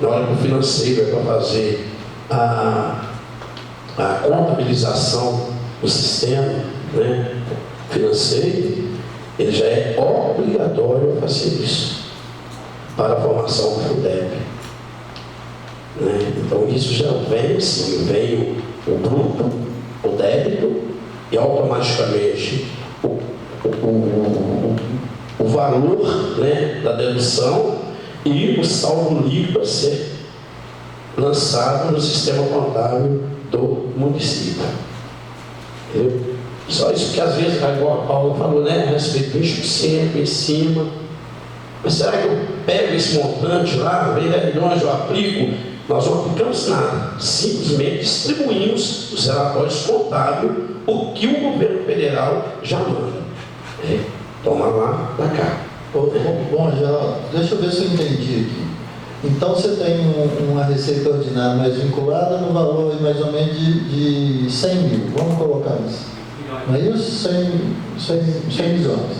Na hora que o financeiro é para fazer a contabilização do sistema financeiro, ele já é obrigatório a fazer isso para a formação do Fundeb. Então isso já vem assim, vem o bruto, o débito e automaticamente o valor da dedução e o saldo líquido a ser lançado no sistema contábil do município. Só isso que às vezes, igual a Paula falou, a respeito de 20% em cima. Mas será que eu pego esse montante lá, vem 10 milhões, eu aplico? Nós não aplicamos nada, simplesmente distribuímos os relatórios contábeis, o que o governo federal já manda. Toma lá, da cá. Bom, Geraldo, deixa eu ver se eu entendi aqui. Então você tem uma receita ordinária mais vinculada no valor mais ou menos de 100 mil, vamos colocar isso. Não é isso? 100 milhões.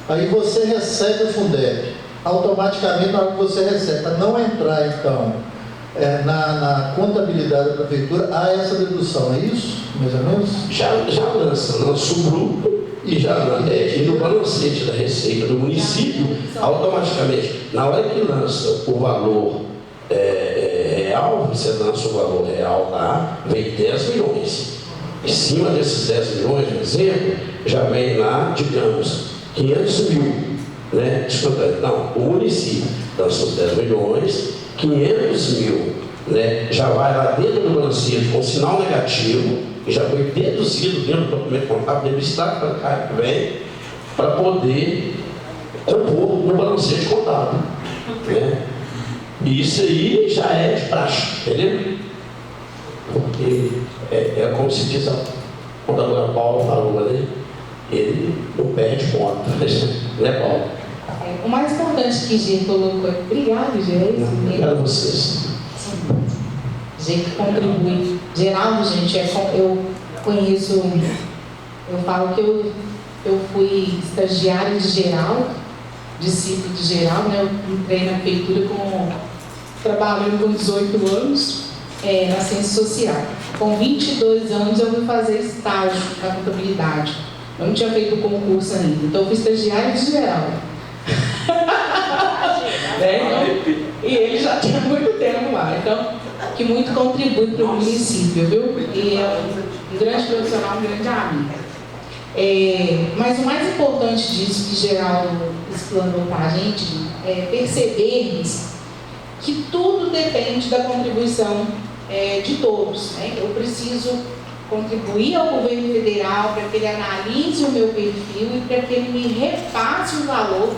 Aí você recebe o Fundeb. Automaticamente, na hora que você recebe, para não entrar, então, na contabilidade da prefeitura, há essa dedução, é isso? Mais ou menos? Já lança o grupo e já e no balancete da receita do município, automaticamente, na hora que lança o valor real, você lança o valor real lá, vem 10 milhões. Em cima desses 10 milhões, por exemplo, já vem lá, digamos, 500 mil, né? Desculpa, não, o município lança os 10 milhões, 500 mil, né? Já vai lá dentro do balancete com sinal negativo, e já foi deduzido dentro do documento contábil, deve estar bancário que vem, para poder compor no balancete contábil, né? E isso aí já é de praxe, entendeu? Porque como se diz, a contadora Paula falou ali, ele não perde ponto, né, Paulo? O mais importante que Gê colocou, obrigado, Gê. Obrigado a vocês. Gê que contribui. Geraldo, gente, eu conheço, eu falo que eu fui estagiária de Geraldo, discípulo de Geraldo, né? Eu entrei na prefeitura trabalhando com 18 anos na ciência social. Com 22 anos eu fui fazer estágio na contabilidade. Eu não tinha feito o concurso ainda, então eu fui estagiária de Geraldo. E ele já tinha muito tempo lá, então, que muito contribui para o município, viu? E é um grande profissional, um grande amigo. Mas o mais importante disso que Geraldo explanou para a gente é percebermos que tudo depende da contribuição de todos, né? Eu preciso contribuir ao governo federal para que ele analise o meu perfil e para que ele me repasse o valor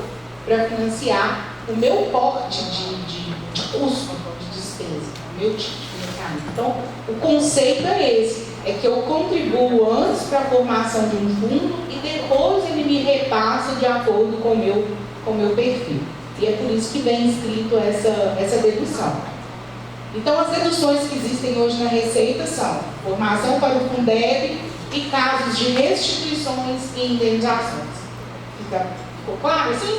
para financiar o meu porte de custo, de despesa, o meu tipo de financiamento. Então, o conceito é esse, é que eu contribuo antes para a formação de um fundo e depois ele me repassa de acordo com o meu perfil. E é por isso que vem escrito essa dedução. Então, as deduções que existem hoje na Receita são formação para o Fundeb e casos de restituições e indenizações. Ficou claro assim?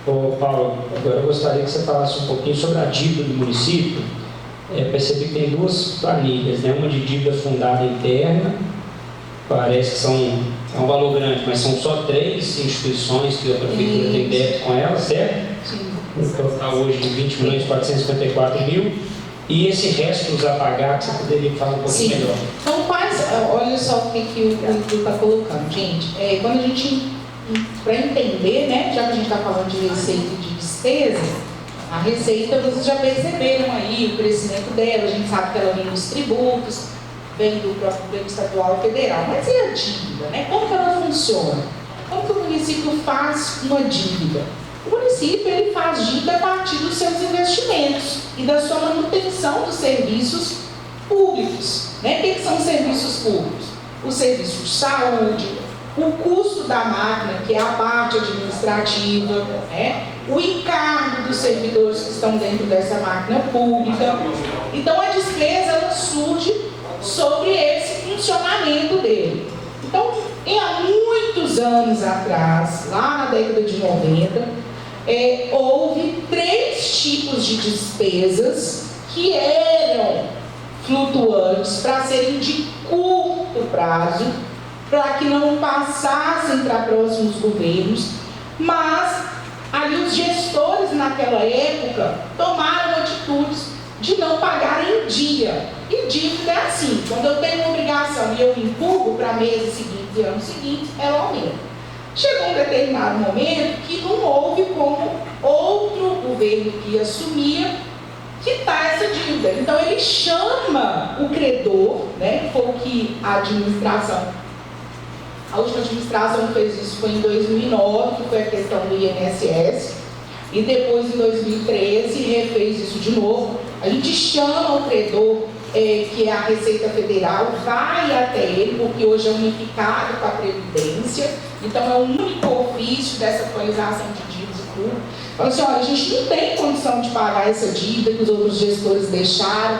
Ô, Paulo, agora eu gostaria que você falasse um pouquinho sobre a dívida do município. Percebi que tem duas planilhas, né? Uma de dívida fundada interna, parece que é um valor grande, mas são só 3 instituições que a prefeitura tem débito com elas, certo? Sim. Um total hoje de 20.454.000. E esse resto dos a pagar, que você poderia falar um pouquinho melhor. Então, olha só o que o Edu está colocando, gente. Quando a gente, para entender, né, já que a gente está falando de receita e de despesa, a receita, vocês já perceberam aí o crescimento dela, a gente sabe que ela vem dos tributos, vem do próprio governo estadual e federal. Mas e a dívida, né? Como que ela funciona? Como que o município faz uma dívida? O município ele faz dívida a partir dos seus investimentos e da sua manutenção dos serviços públicos. Né? O que são os serviços públicos? O serviço de saúde, o custo da máquina, que é a parte administrativa, né? O encargo dos servidores que estão dentro dessa máquina pública. Então, a despesa ela surge sobre esse funcionamento dele. Então, há muitos anos atrás, lá na década de 90, houve 3 tipos de despesas que eram flutuantes para serem de curto prazo, para que não passassem para próximos governos, mas ali os gestores naquela época tomaram atitudes de não pagar em dia. E dívida é assim, quando eu tenho uma obrigação e eu empurro para meses seguintes e anos seguintes, ela aumenta. Chegou um determinado momento que não houve como outro governo que assumia quitar essa dívida. Então ele chama o credor, né, que foi o que a última administração fez isso foi em 2009, que foi a questão do INSS, e depois em 2013 refez isso de novo. A gente chama o credor, que é a Receita Federal, vai até ele, porque hoje é unificado com a Previdência, então é um único ofício dessa atualização de dívidas e tudo. Fala assim, olha, a gente não tem condição de pagar essa dívida que os outros gestores deixaram,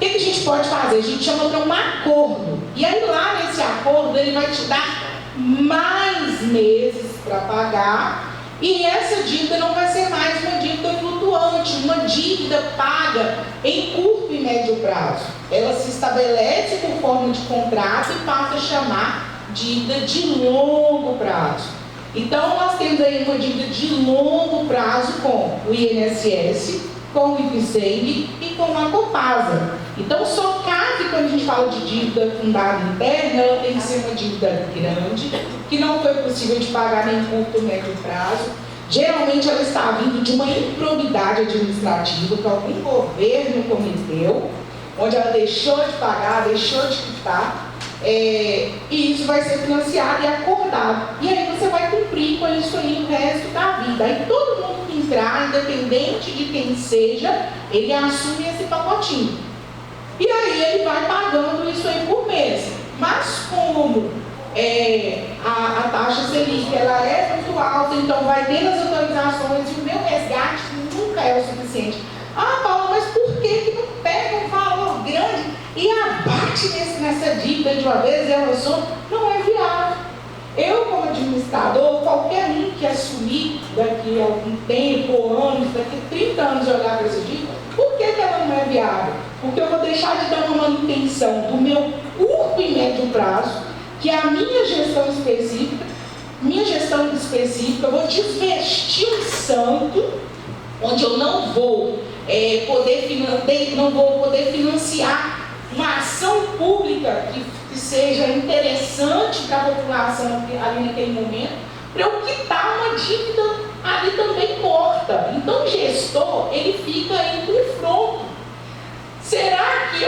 que a gente pode fazer? A gente chama para um acordo. E aí lá nesse acordo ele vai te dar mais meses para pagar. E essa dívida não vai ser mais uma dívida flutuante, uma dívida paga em curto e médio prazo. Ela se estabelece por forma de contrato e passa a chamar dívida de longo prazo. Então nós temos aí uma dívida de longo prazo com o INSS, com o IPCENG e com a Copasa. Então só cabe, quando a gente fala de dívida fundada interna, ela tem que ser uma dívida grande, que não foi possível de pagar nem curto ou médio prazo. Geralmente ela está vindo de uma improbidade administrativa que algum governo cometeu, onde ela deixou de pagar, deixou de quitar, e isso vai ser financiado e acordado. E aí você vai cumprir com isso aí o resto da vida. Aí todo mundo que entrar, independente de quem seja, ele assume esse pacotinho. E aí ele vai pagando isso aí por mês. Mas como a taxa Selic ela é muito alta, então vai tendo as atualizações e o meu resgate nunca é o suficiente. Ah, Paula, mas por que não pega um valor grande e abate nessa dívida de uma vez e ela só não é viável? Eu, como administrador, qualquer um que assumir daqui a algum tempo, ou anos, daqui a 30 anos olhar para essa dívida, por que ela não é viável? Porque eu vou deixar de dar uma manutenção do meu curto e médio prazo, que é a minha gestão específica, eu vou desvestir um santo, onde eu não vou poder financiar uma ação pública que seja interessante para a população ali naquele momento, para eu quitar uma dívida ali também morta. Então o gestor, ele fica em confronto. Será que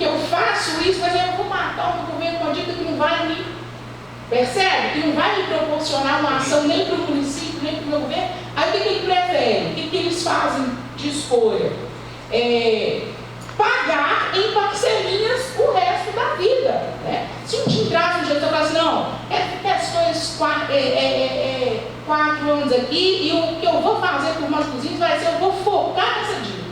eu faço isso, mas eu vou matar o meu governo com uma dívida que não vai me... Percebe? Que não vai me proporcionar uma ação nem para o município, nem para o meu governo. Aí o que ele prefere? O que eles fazem de escolha? Pagar em parcelinhas o resto da vida. Né? Se um dia entrar um jeito, eu falo assim, não, questões 4 anos aqui, e o que eu vou fazer por meus cozinhos vai ser, eu vou focar nessa dívida.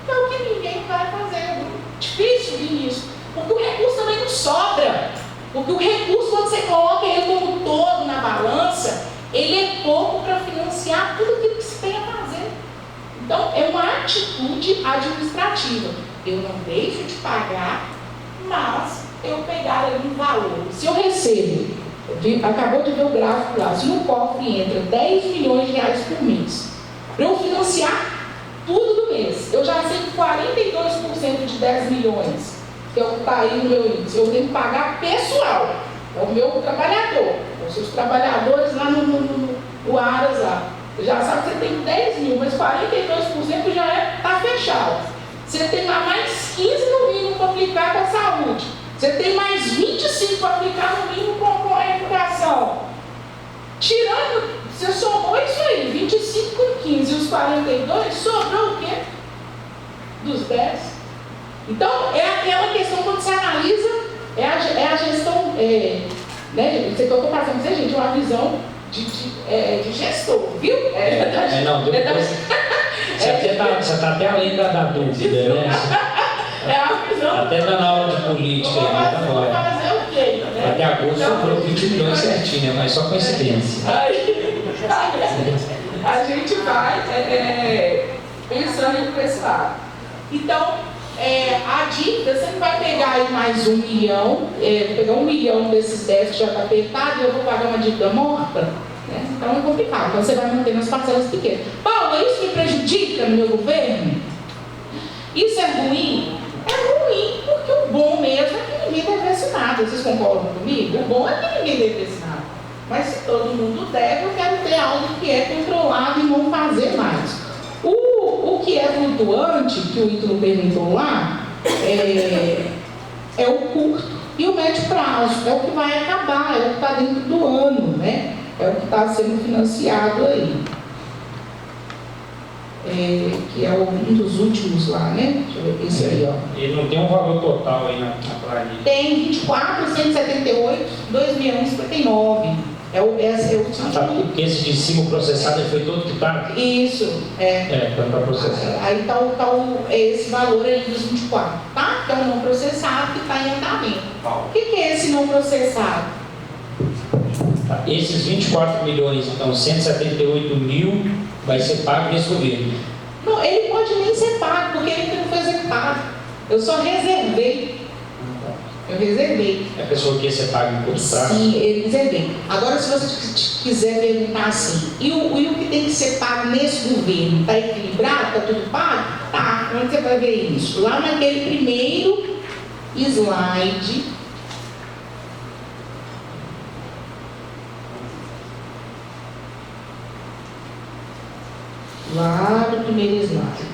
É o que ninguém vai fazer. Difícil vir nisso. Porque o recurso também não sobra. Porque o recurso, quando você coloca ele como todo na balança, ele é pouco para financiar tudo aquilo que se tem a fazer. Então, é uma atitude administrativa. Eu não deixo de pagar, mas eu pegar ali um valor. Se eu recebo, acabou de ver o gráfico lá, se no cofre entra 10 milhões de reais por mês, para eu financiar tudo do mês, eu já sei que 42% de 10 milhões, que é o que está aí no meu índice, eu tenho que pagar pessoal, é o meu trabalhador, os seus trabalhadores lá no Aras lá, já sabe que você tem 10 mil, mas 42% já está fechado. Você tem lá mais 15 no mínimo para aplicar com a saúde, você tem mais 25 para aplicar no mínimo com a educação. Tirando, você somou isso aí, 25 com 15 e os 42, sobrou o quê? Dos 10. Então, é aquela questão quando você analisa, é a gestão, né, isso que eu estou fazendo, gente, uma visão de gestor, viu? Você está até além da dúvida, né? É a visão. Até dando aula de política. Vou fazer o quê? Né? Até agosto sobrou 20 milhões certinho, mas só coincidência. A gente vai pensando por esse lado. Então, a dívida, você não vai pegar aí mais 1 milhão, pegar 1 milhão desses 10 que já está apertado e eu vou pagar uma dívida morta, né? Então é complicado. Então você vai manter nas parcelas pequenas. Paula, isso me prejudica no meu governo? Isso é ruim? É ruim, porque o bom mesmo é que ninguém devesse nada. Vocês concordam comigo? O bom é que ninguém devesse nada. Mas se todo mundo deve, eu quero ter algo que é controlado e não fazer mais. O que é flutuante, que o Ítalo perguntou lá, é o curto e o médio prazo. É o que vai acabar, é o que está dentro do ano, né? É o que está sendo financiado aí. Que é um dos últimos lá, né? Deixa eu ver esse aí, ó. Ele não tem um valor total aí na planilha. Tem 24.178, 2.159. Esse é o último. Porque esse de cima processado ele foi todo quitado? Isso, foi para processar. Aí tá esse valor aí dos 24, tá? Que é o não processado que está em andamento. O que é esse não processado? Esses 24 milhões, então 178 mil, vai ser pago nesse governo? Não, ele pode nem ser pago, porque ele não foi executado. Eu só reservei. Eu reservei. A pessoa quer ser paga em curto prazo? Sim, eu reservei. Agora, se você quiser perguntar assim, e o que tem que ser pago nesse governo? Está equilibrado? Está tudo pago? Tá. Onde você vai ver isso? Lá naquele primeiro slide. Lá no primeiro slide.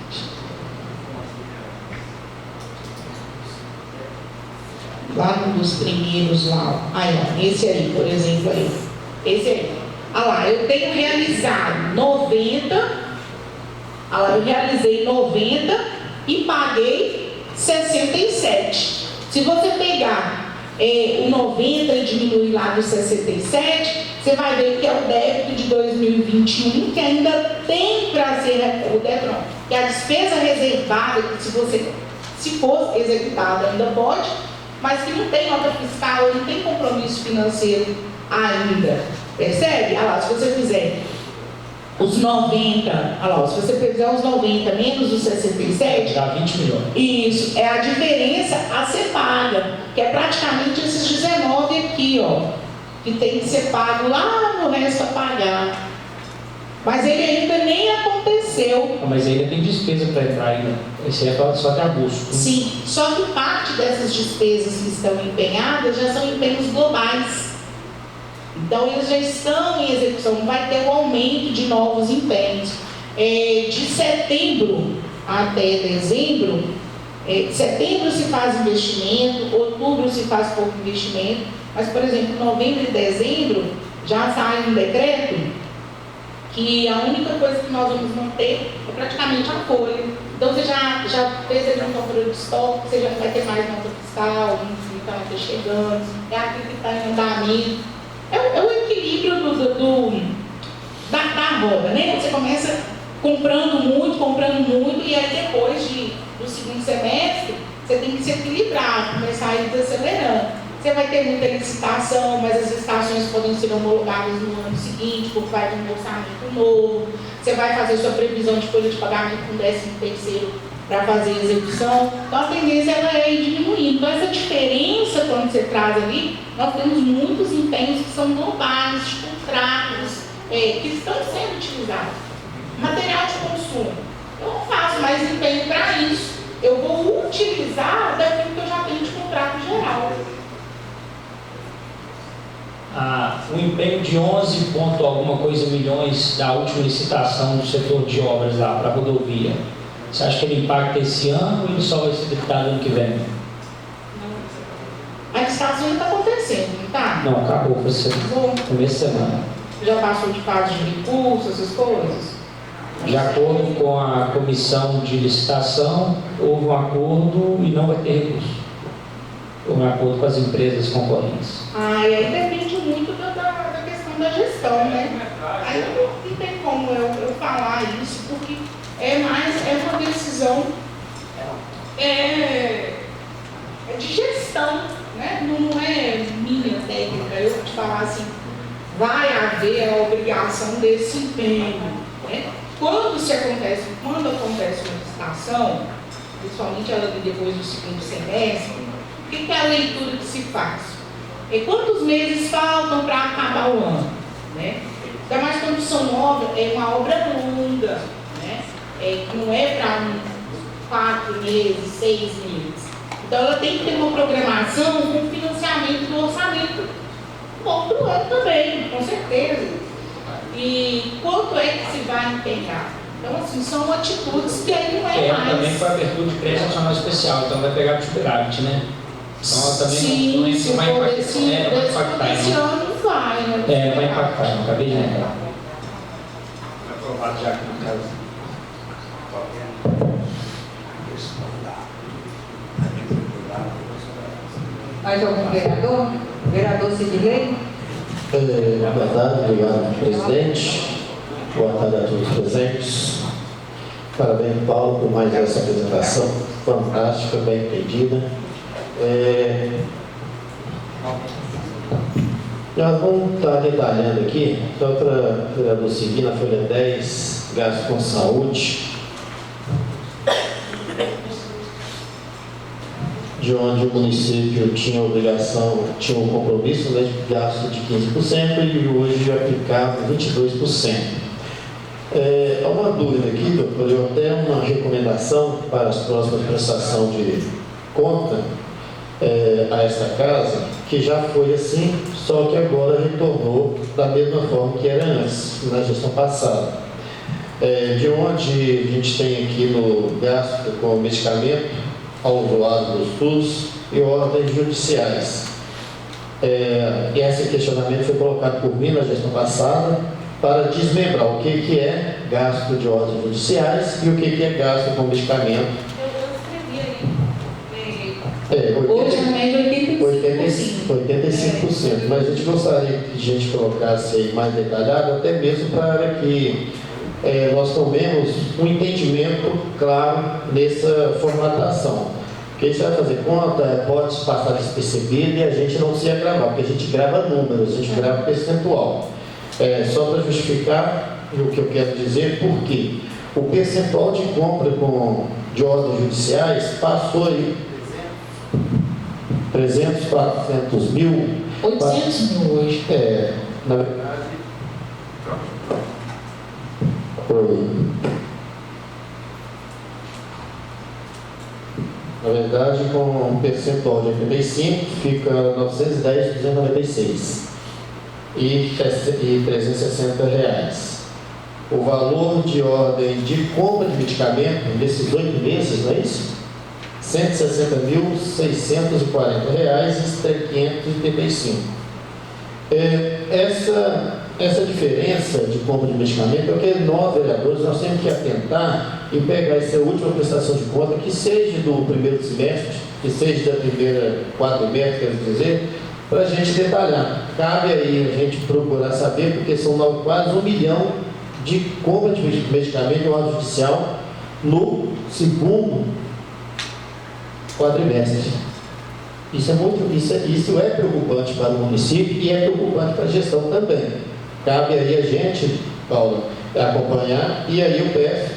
Lá um dos primeiros lá. Aí, ó, esse aí, por exemplo, aí. Esse aí. Olha lá, eu tenho realizado 90. Olha lá, eu realizei 90 e paguei 67. Se você pegar o 90 e diminuir lá do 67, você vai ver que é o débito de 2021, que ainda tem para ser o débito, que a despesa reservada, que se for executada ainda pode, mas que não tem nota fiscal, não tem compromisso financeiro ainda. Percebe? Olha lá, se você fizer os 90, olha lá, se você fizer os 90 menos os 67, dá 20 milhões. Isso, é a diferença a ser paga, que é praticamente esses 19 aqui, ó, que tem que ser pago lá no resto a pagar. Mas ele ainda nem aconteceu. Mas ainda tem despesa para entrar ainda. Esse é só de agosto. Sim, só que parte dessas despesas que estão empenhadas já são empenhos globais. Então eles já estão em execução, não vai ter um aumento de novos empenhos. De setembro até dezembro, setembro se faz investimento, outubro se faz pouco investimento, mas por exemplo, novembro e dezembro já sai um decreto que a única coisa que nós vamos manter é praticamente a folha. Então você já fez ali um controle de estoque, você já não vai ter mais nota fiscal, não está mais chegando, é aquilo que está em andamento. É o equilíbrio da roda, né? Você começa comprando muito, e aí depois do segundo semestre, você tem que se equilibrar, começar a ir desacelerando. Você vai ter muita licitação, mas as licitações podem ser homologadas no ano seguinte, porque vai ter um orçamento novo. Você vai fazer sua previsão de folha de pagamento com 13º para fazer a execução. Então a tendência ela é ir diminuindo. Então essa diferença, quando você traz ali, nós temos muitos empenhos que são globais, de contratos, que estão sendo utilizados. Material de consumo. Eu não faço mais empenho para isso. Eu vou utilizar daquilo que eu já tenho de contrato geral. O empenho de 11 ponto alguma coisa milhões da última licitação do setor de obras lá para a rodovia, você acha que ele impacta esse ano ou ele só vai ser debitado ano que vem? A licitação ainda está acontecendo, não está? Não, acabou, foi começo de semana. Já passou de fase de recurso, essas coisas? De acordo com a comissão de licitação, houve um acordo e não vai ter recurso. Houve um acordo com as empresas concorrentes. E aí depende muito da questão da gestão, né? Aí não tem como eu falar isso, porque é uma decisão de gestão, né? Não é minha técnica, eu te falar assim, vai haver a obrigação desse empenho, né? Quando acontece uma licitação, principalmente ela depois do segundo semestre, o que é a leitura que se faz? Quantos meses faltam para acabar o ano? Né? Ainda mais quando são uma obra longa, né? Que não é para 4 meses, 6 meses. Então ela tem que ter uma programação com financiamento do orçamento no outro ano também, com certeza. E quanto é que se vai empenhar? Então, assim, são atitudes que aí não é mais. Também foi abertura de crédito nacional especial, então vai pegar o superávit, né? Então também não vai impactar. Esse ano não vai, né? Vai impactar, não acabei de lembrar. Foi aprovado já aqui no caso. Mais algum vereador? Vereador Sidney? Boa tarde, obrigado, presidente. Boa tarde a todos presentes. Parabéns, Paulo, por mais essa apresentação fantástica, bem entendida. Nós vamos estar detalhando aqui, só para o vereador seguir na folha 10, gasto com saúde, de onde o município tinha obrigação, tinha um compromisso, né, de gasto de 15% e hoje aplicava 22%. Há uma dúvida aqui, doutor, eu até uma recomendação para as próximas prestações de conta a esta casa, que já foi assim, só que agora retornou da mesma forma que era antes, na gestão passada. De onde a gente tem aqui no gasto com medicamento ao usuário do SUS e ordens judiciais. Esse questionamento foi colocado por mim na gestão passada para desmembrar o que é gasto de ordens judiciais e o que é gasto com medicamento. Hoje a média é 85%, mas a gente gostaria que a gente colocasse aí mais detalhado, até mesmo para que nós tomemos um entendimento claro nessa formatação. Porque a gente vai fazer conta, pode passar despercebido e a gente não se gravar, porque a gente grava números, a gente grava percentual. Só para justificar o que eu quero dizer, porque o percentual de compra de ordens judiciais passou aí 300, 400 mil. 800 mil hoje. Na verdade, foi. Na verdade, com um percentual de 85, fica 910, 296 e R$360. O valor de ordem de compra de medicamento nesses 8 meses, não é isso? R$160.640,585. Essa diferença de compra de medicamento é o que nós, vereadores, nós temos que atentar e pegar essa última prestação de conta, que seja do primeiro semestre, que seja da primeira quadrimestre, quero dizer, para a gente detalhar. Cabe aí a gente procurar saber, porque são quase 1 milhão de compra de medicamento em ordem judicial no segundo quadrimestre. Isso é preocupante para o município e é preocupante para a gestão também. Cabe aí a gente, Paula, acompanhar, e aí eu peço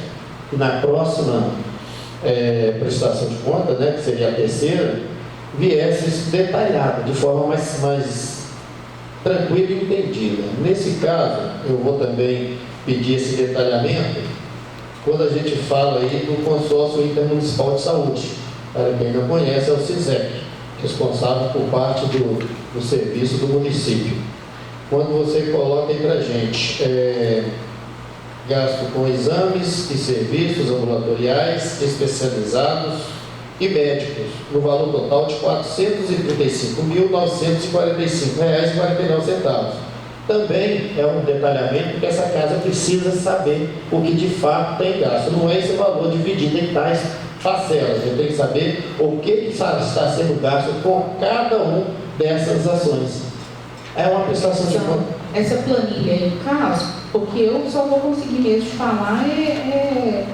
que na próxima prestação de conta, né, que seria a terceira, viesse isso detalhado, de forma mais tranquila e entendida. Nesse caso, eu vou também pedir esse detalhamento quando a gente fala aí do consórcio intermunicipal de saúde. Para quem não conhece, é o CISEC, responsável por parte do serviço do município. Quando você coloca aí para a gente gasto com exames e serviços ambulatoriais especializados e médicos, no valor total de R$ 435.945,49. Também é um detalhamento que essa casa precisa saber o que de fato tem gasto. Não é esse valor dividido em tais parcelas. Você tem que saber o que está sendo gasto com cada uma dessas ações. É uma prestação de conta. Essa planilha aí, no caso, porque eu só vou conseguir mesmo te falar número.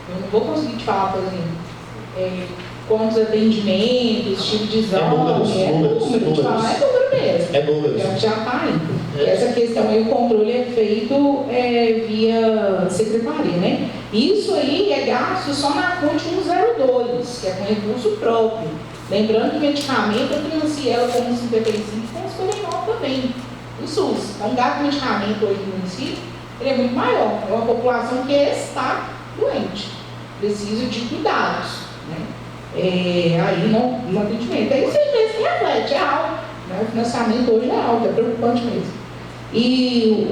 Eu não vou conseguir te falar, por exemplo, quantos atendimentos, tipo de exame, número mesmo. É número. Já está aí. Essa questão aí, o controle é feito via secretaria, né? Isso aí é gasto só na fonte 102, que é com recurso próprio. Lembrando que o medicamento eu financiei ela como 55 e com 59 também, no SUS. Então, o gasto de medicamento hoje no município ele é muito maior. É uma população que está doente, precisa de cuidados, né? Aí no atendimento. É isso aí mesmo que reflete, é alto. Né? O financiamento hoje é alto, é preocupante mesmo. E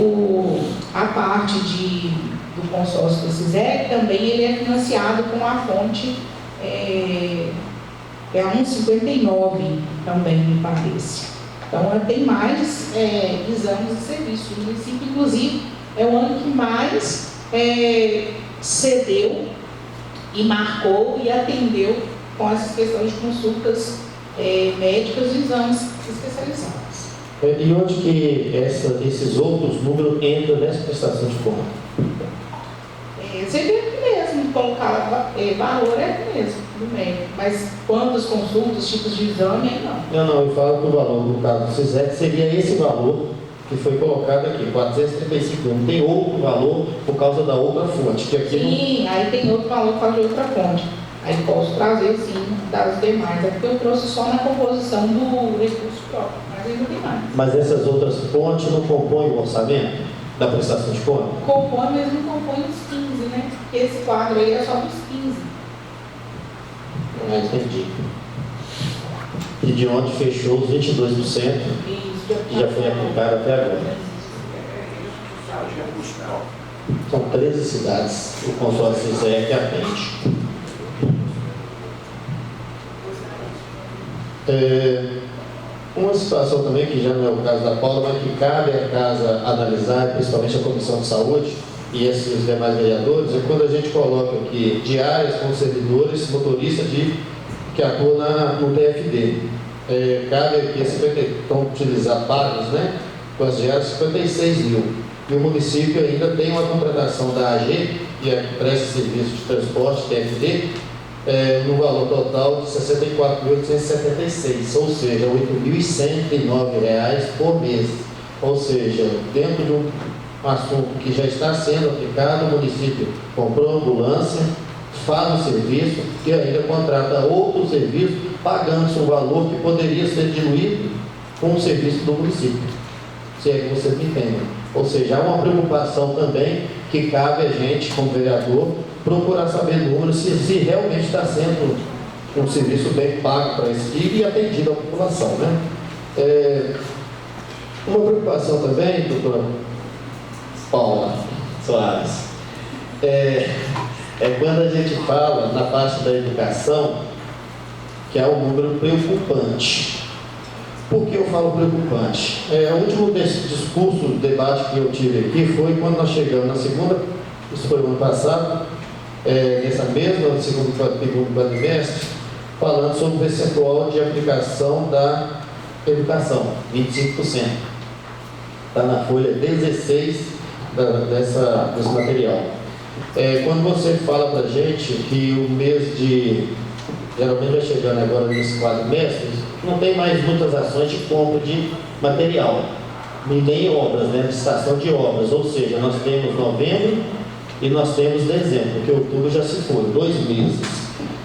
a parte do consórcio do CISEC também ele é financiado com a fonte a 1,59 também, me parece. Então, tem mais exames e serviços. O município, inclusive, é o ano que mais cedeu e marcou e atendeu com essas questões de consultas médicas e exames especializados. E onde que esses outros números entram nessa prestação de conta? Seria aqui mesmo, colocar valor é aqui mesmo, no meio. Mas quantas consultas, tipos de exame, aí não. Não, eu falo que o valor do caso do CISEC seria esse valor que foi colocado aqui, 435. Não tem outro valor por causa da outra fonte. Que aqui Sim, aí tem outro valor por causa de outra fonte. Aí posso trazer, sim, das demais. É porque eu trouxe só na composição do recurso próprio, mas ainda tem mais. Mas essas outras fontes não compõem o orçamento da prestação de conta? Compõe, mas não compõe os 15, né? Porque esse quadro aí é só dos 15. Entendi. E de onde fechou os 22% que já foi aplicado até agora. São 13 cidades o consórcio CISEC atende. Uma situação também, que já não é o caso da Paula, mas que cabe à casa analisar, principalmente a Comissão de Saúde e esses demais vereadores, é quando a gente coloca aqui diárias com servidores, motoristas que atuam no TFD. Cabe aqui, estão utilizando pagos, né? Com as diárias, 56 mil. E o município ainda tem uma contratação da AG, que é que presta serviço de transporte, TFD, no valor total de R$ 64.876, ou seja, R$ 8.109 por mês. Ou seja, dentro de um assunto que já está sendo aplicado, o município comprou ambulância, faz o serviço e ainda contrata outro serviço, pagando-se um valor que poderia ser diluído com o serviço do município. Se é que vocês me entendem. Ou seja, há uma preocupação também que cabe a gente, como vereador, procurar saber números, se realmente está sendo um serviço bem pago para esse tipo e atendido à população, né? Uma preocupação também, doutora Paula Soares, é quando a gente fala na parte da educação, que é um número preocupante. Por que eu falo preocupante? O último discurso, debate que eu tive aqui foi quando nós chegamos na segunda, isso foi no ano passado, nessa mesma segundo quadrimestre, falando sobre o percentual de aplicação da educação, 25%. Está na folha 16 desse material. Quando você fala para a gente que o mês de, geralmente vai chegando agora nesse quadrimestre, não tem mais muitas ações de compra de material, nem obras, né, de estação de obras, ou seja, nós temos novembro e nós temos dezembro, porque outubro já se foi, 2 meses.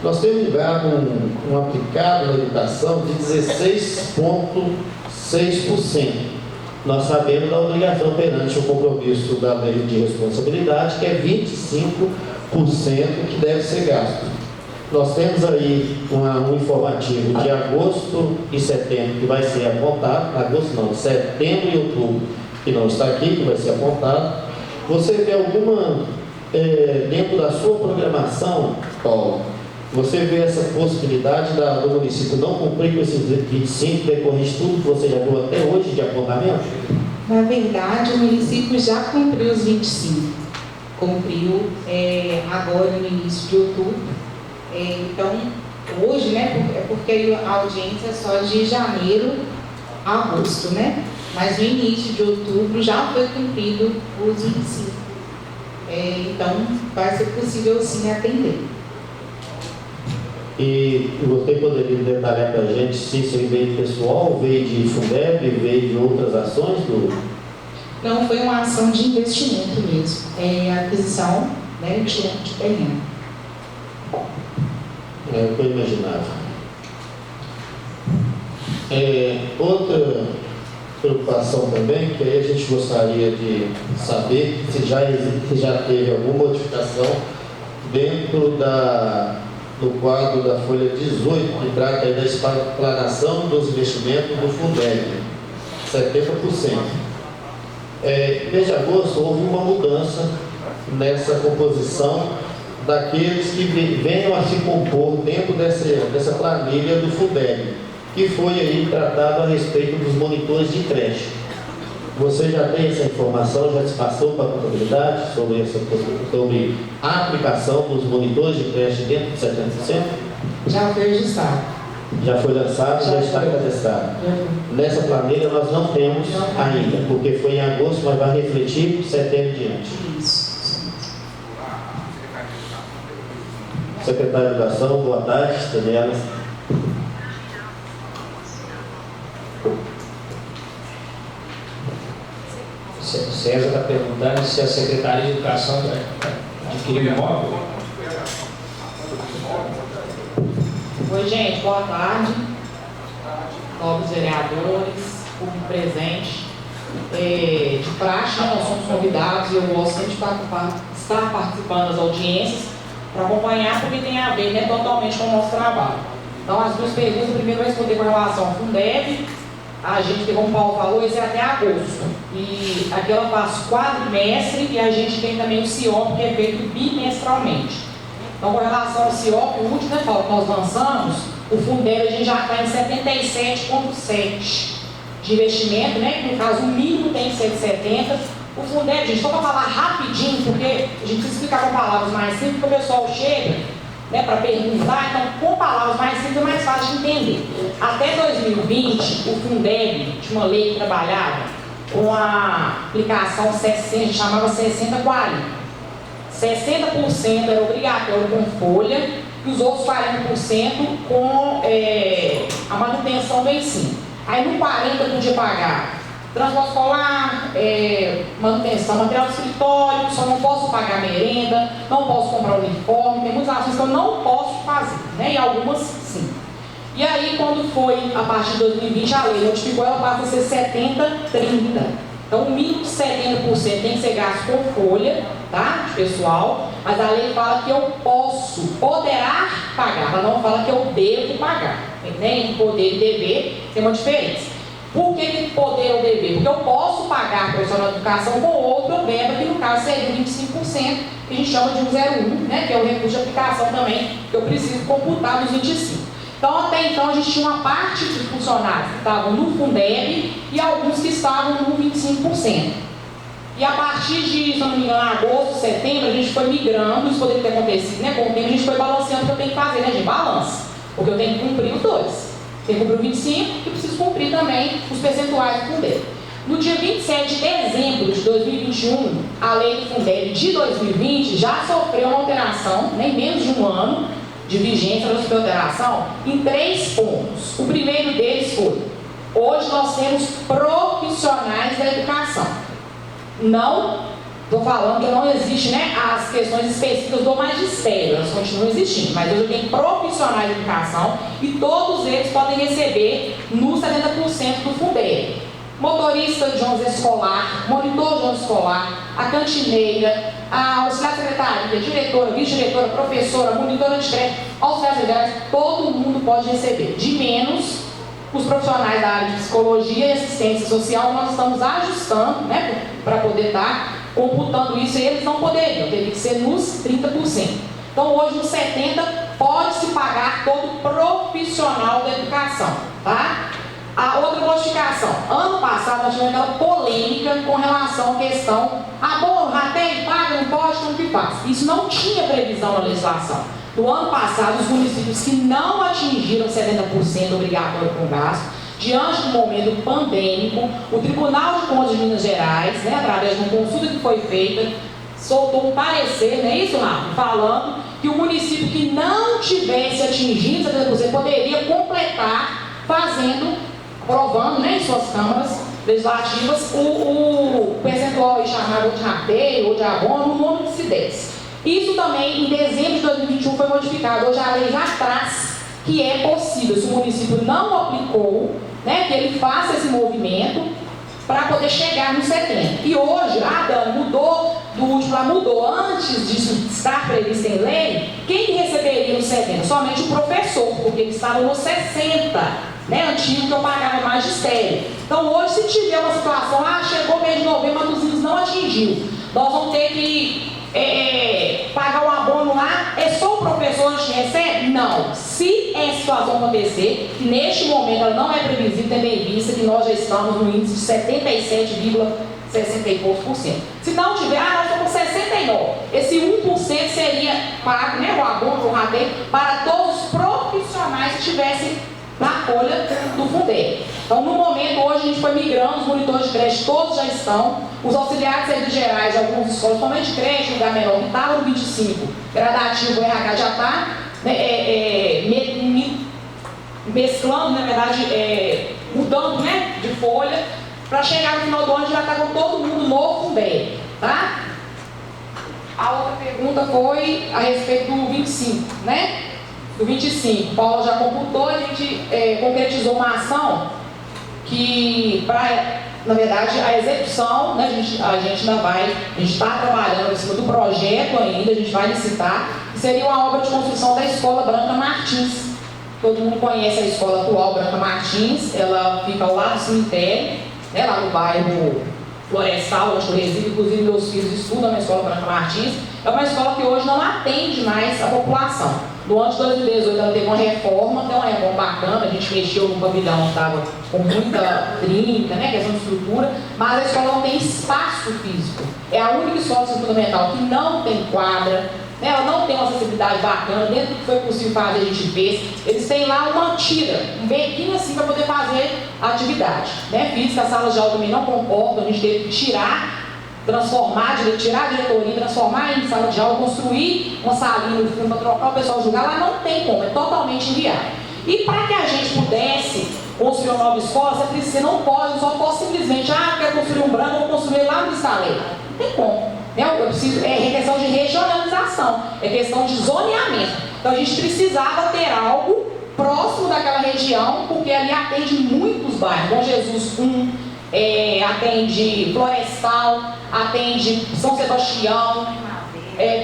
Nós temos lugar um aplicado na educação de 16,6%. Nós sabemos da obrigação perante o compromisso da lei de responsabilidade, que é 25% que deve ser gasto. Nós temos aí um informativo de agosto e setembro que vai ser apontado, agosto não, setembro e outubro, que não está aqui, que vai ser apontado. Você vê alguma, dentro da sua programação, Paulo, você vê essa possibilidade do município não cumprir com esses 25 decorrentes de tudo que você já viu até hoje de apontamento? Na verdade, o município já cumpriu os 25. Cumpriu agora no início de outubro. Então, hoje, né, é porque a audiência é só de janeiro a agosto, né? Mas no início de outubro já foi cumprido os 25. Então, vai ser possível sim atender. E você poderia detalhar para a gente se isso veio de pessoal, veio de Fundeb, veio de outras ações? Não, foi uma ação de investimento mesmo. Aquisição, né, de terreno. É o que eu imaginava. Outra preocupação também, que aí a gente gostaria de saber se já teve alguma modificação dentro no quadro da folha 18, que trata aí da explanação dos investimentos do Fundeb, 70%. Mês de agosto houve uma mudança nessa composição daqueles que venham a se compor dentro dessa planilha do Fundeb, que foi aí tratado a respeito dos monitores de creche. Você já tem essa informação, já se passou para a contabilidade sobre a aplicação dos monitores de creche dentro de 70%? Já foi registrado. Já foi lançado, já está cadastrado. Nessa planilha nós não temos ainda, porque foi em agosto, mas vai refletir setembro e diante. Isso. Secretário de Educação, boa tarde, Daniela. O César está perguntando se a Secretaria de Educação vai adquirir um imóvel. Oi, gente, boa tarde. Novos vereadores, público presente. De praxe, nós somos convidados e eu gosto sempre de estar participando das audiências para acompanhar, porque tem a ver totalmente com o nosso trabalho. Então, as duas perguntas, primeiro vai responder com relação ao Fundeb. A gente, como o Paulo falou, esse é até agosto. E aqui ela faz quadrimestre e a gente tem também o CIOP, que é feito bimestralmente. Então, com relação ao CIOP, o último, Paulo, que nós lançamos, o Fundeb a gente já está em 77,7% de investimento, que no caso o mínimo tem que ser de 70%. O Fundeb, gente, só para falar rapidinho, porque a gente precisa explicar com palavras mais simples, porque o pessoal chega para perguntar, então com palavras mais simples é mais fácil de entender. Até 2020, o Fundeb tinha uma lei que trabalhava com a aplicação 60, chamava 60-40. 60% era obrigatório com folha e os outros 40% com a manutenção do ensino. Aí no 40% podia pagar transporte escolar, manutenção, material de escritório, só não posso pagar merenda, não posso comprar uniforme, tem muitas ações que eu não posso fazer, e algumas sim. E aí quando foi a partir de 2020 a lei notificou, ela passa a ser 70-30. Então, o mínimo de 70% tem que ser gasto com folha, tá? De pessoal, mas a lei fala que eu poderá pagar, ela não fala que eu devo pagar. Entre poder e dever tem uma diferença. Por que poder ou dever? Porque eu posso pagar a profissional de educação com outro verba, que no caso seria 25%, que a gente chama de 101, que é o recurso de aplicação também, que eu preciso computar dos 25%. Então, até então, a gente tinha uma parte de funcionários que estavam no Fundeb e alguns que estavam no 25%. E a partir de, se não me engano, agosto, setembro, a gente foi migrando, isso poderia ter acontecido, com o tempo a gente foi balanceando o que eu tenho que fazer, de balança, porque eu tenho que cumprir os dois. Tenho que cumprir o 25% e preciso cumprir também os percentuais do Fundeb. No dia 27 de dezembro de 2021, a lei do Fundeb de 2020 já sofreu uma alteração, em menos de um ano, de vigência da sua alteração, em 3 pontos. O primeiro deles foi: hoje nós temos profissionais da educação. Não estou falando que não existe as questões específicas do magistério, elas continuam existindo, mas hoje tem profissionais de educação e todos eles podem receber nos 70% do Fundeb. Motorista de ônibus escolar, monitor de ônibus escolar, a cantineira, a auxiliar de secretaria, diretora, vice-diretora, professora, monitora de crédito, auxiliar de idade, todo mundo pode receber. De menos os profissionais da área de psicologia e assistência social, nós estamos ajustando, para poder estar computando isso, e eles não poderiam, teria que ser nos 30%. Então hoje nos 70% pode-se pagar todo profissional da educação, tá? A outra modificação, ano passado nós tivemos aquela polêmica com relação à questão, bom, rateio, paga, não pode, como que faz? Isso não tinha previsão na legislação. No ano passado, os municípios que não atingiram 70% obrigatório com gasto, diante do momento pandêmico, o Tribunal de Contas de Minas Gerais, através de uma consulta que foi feita, soltou um parecer, não é isso, Rafa? Falando que o município que não tivesse atingido 70% poderia completar aprovando em suas câmaras legislativas o percentual chamado de rateio ou de abono, no nome que se desse. Isso também, em dezembro de 2021, foi modificado. Hoje a lei já traz que é possível, se o município não aplicou, que ele faça esse movimento para poder chegar no 70%. E hoje, Dani, mudou do último, mudou antes disso estar previsto em lei, quem que receberia no 70%? Somente o professor, porque ele estava no 60%. Antigo que eu pagava magistério. Então hoje, se tiver uma situação, chegou o mês de novembro, mas os índices não atingiu, nós vamos ter que pagar um abono lá, é só o professor que recebe? Não. Se essa situação acontecer, que neste momento ela não é previsível, tendo em vista que nós já estamos no índice de 77,60 e poucos por cento. Se não tiver, nós estamos com 69%. Esse 1% seria pago, o abono, o rateio, para todos os profissionais que tivessem na folha do Fundeb. Então, no momento, hoje, a gente foi migrando, os monitores de creche todos já estão, os auxiliares de serviços gerais de algumas escolas, somente creche, lugar menor, que estava no 25, gradativo, o RH já está mesclando, na verdade, mudando, né, de folha, para chegar no final do ano já está com todo mundo no Fundeb, tá? A outra pergunta foi a respeito do 25, né? Do 25, Paula já computou, a gente concretizou uma ação que, na verdade, a execução, né, a gente está trabalhando em cima do projeto ainda, a gente vai licitar, seria uma obra de construção da Escola Branca Martins. Todo mundo conhece a escola atual Branca Martins, ela fica ao lado do cemitério, né, lá no bairro Florestal, onde eu resido, inclusive meus filhos estudam na Escola Branca Martins. É uma escola que hoje não atende mais a população. No ano de 2018 ela teve uma reforma, tem uma reforma bacana, a gente mexeu no pavilhão que estava com muita trinca, né, questão de estrutura, mas a escola não tem espaço físico. É a única escola de ensino fundamental que não tem quadra, né, ela não tem uma acessibilidade bacana, dentro do que foi possível fazer a gente fez. Eles têm lá uma tira, um bequinho assim para poder fazer a atividade, né, física, as salas de aula também não comportam, a gente teve que tirar a diretoria, transformar em sala de aula, construir uma salinha no fundo para trocar o pessoal jogar, lá não tem como, é totalmente inviável. E para que a gente pudesse construir uma nova escola, você não pode, só pode simplesmente, quero construir um branco, vou construir lá no estaleiro. Não tem como. É questão de regionalização, é questão de zoneamento. Então a gente precisava ter algo próximo daquela região, porque ali atende muitos bairros. Bom Jesus 1, atende Florestal, atende São Sebastião,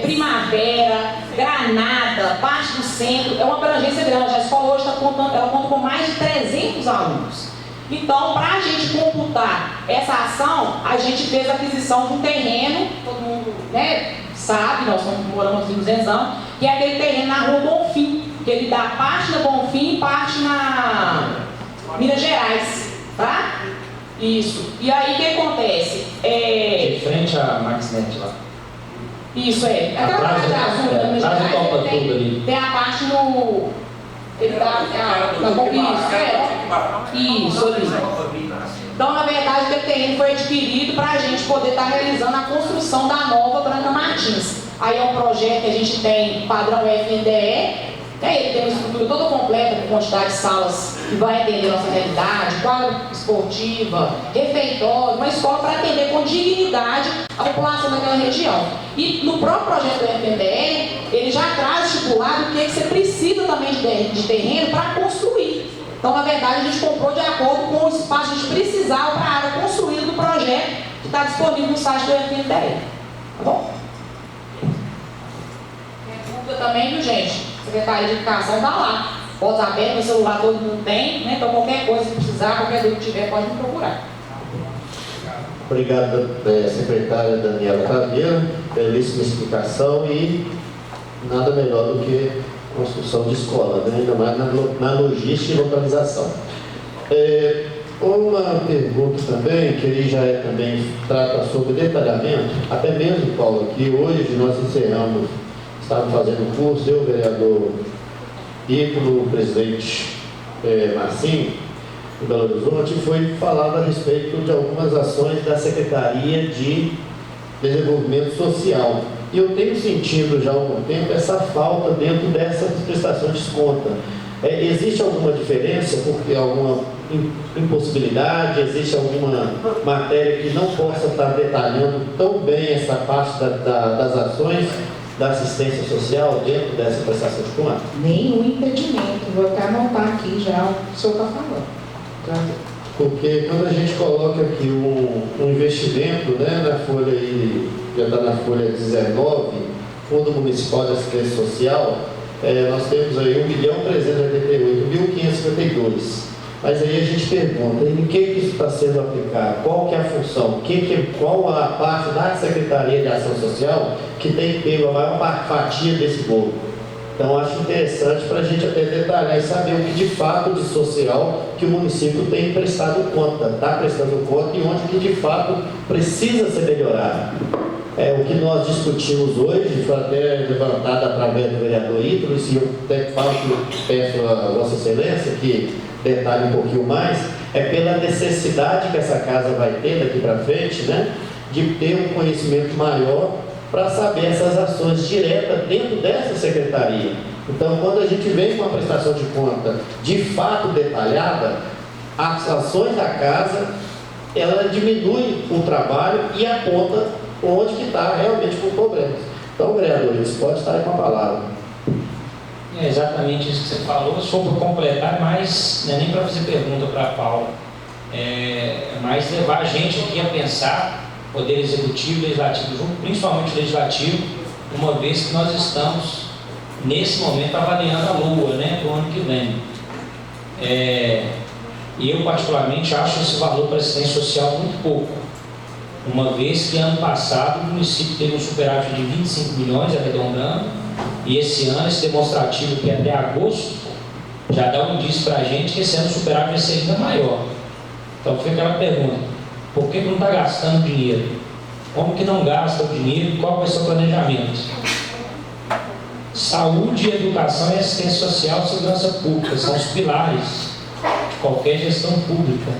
Primavera, Granada, parte do centro. É uma abrangência grande. A escola hoje ela conta com mais de 300 alunos. Então, para a gente computar essa ação, a gente fez a aquisição de um terreno, todo mundo, né, sabe, nós moramos aqui nos 200 anos, que é aquele terreno na Rua Bonfim, que ele dá parte na Bonfim e parte na Minas Gerais, tá? Isso. E aí o que acontece? De frente à Maxnet lá. Isso, aquela parte azul da Minas Gerais, tem a parte no... Ele dá isso ali. Então, na verdade, o terreno foi adquirido para a gente poder estar realizando a construção da nova Branca Martins. Aí é um projeto que a gente tem padrão FNDE, ele tem uma estrutura toda completa, com quantidade de salas que vai atender a nossa realidade, quadra esportiva, refeitório, uma escola para atender com dignidade a população daquela região. E no próprio projeto do FNDE, ele já traz estipulado o que você precisa também de terreno para construir. Então, na verdade, a gente comprou de acordo com o espaço que a gente precisava para a área construída do projeto, que está disponível no site do FNDE. Tá bom? Tem dúvida também, viu, gente? Secretaria de Educação está lá. Portas abertas, meu celular todo mundo tem, né? Então qualquer coisa que precisar, qualquer dúvida que tiver, pode me procurar. Obrigado, secretária Daniela Caveira, belíssima explicação e nada melhor do que construção de escola, né? Ainda mais na logística e localização. Uma pergunta também, que ele já também trata sobre detalhamento, até mesmo, Paulo, que hoje nós encerramos. Estava fazendo o curso, eu, o vereador Piccolo, o presidente Marcinho, do Belo Horizonte, foi falado a respeito de algumas ações da Secretaria de Desenvolvimento Social. E eu tenho sentido já há algum tempo essa falta dentro dessa prestação de desconto. Existe alguma diferença, porque alguma impossibilidade, existe alguma matéria que não possa estar detalhando tão bem essa parte das ações da assistência social dentro dessa prestação de conta? Nenhum impedimento. Vou até anotar aqui já o que o senhor está falando. Porque quando a gente coloca aqui um investimento, né, na folha aí, já está na folha 19, Fundo Municipal de Assistência Social, nós temos aí 1.388.552. Mas aí a gente pergunta, em que isso está sendo aplicado? Qual que é a função? Qual a parte da Secretaria de Ação Social que tem pego a maior fatia desse bolo? Então, acho interessante para a gente até detalhar e saber o que de fato de social que o município tem prestado conta, está prestando conta e onde que de fato precisa ser melhorado. O que nós discutimos hoje foi até levantado através do vereador Ítalo, e eu até peço a Vossa Excelência que detalhe um pouquinho mais, é pela necessidade que essa casa vai ter daqui para frente, né, de ter um conhecimento maior para saber essas ações diretas dentro dessa secretaria. Então, quando a gente vem com uma prestação de conta de fato detalhada, as ações da casa, ela diminui o trabalho e aponta onde que está realmente com problemas. Então, vereadores, pode estar aí com a palavra. É exatamente isso que você falou. Só para completar, mas não é nem para fazer pergunta para a Paula, é mais levar a gente aqui a pensar, Poder Executivo e Legislativo junto, principalmente o Legislativo, uma vez que nós estamos, nesse momento, avaliando a LOA, né, do ano que vem. Eu, particularmente, acho esse valor para assistência social muito pouco, uma vez que ano passado o município teve um superávit de 25 milhões, arredondando, e esse ano, esse demonstrativo que é até agosto, já dá um indício para a gente que esse ano o superávit vai ser ainda maior. Então fica aquela pergunta: por que não está gastando dinheiro? Como que não gasta o dinheiro? Qual vai ser o planejamento? Saúde, educação e assistência social e segurança pública são os pilares de qualquer gestão pública.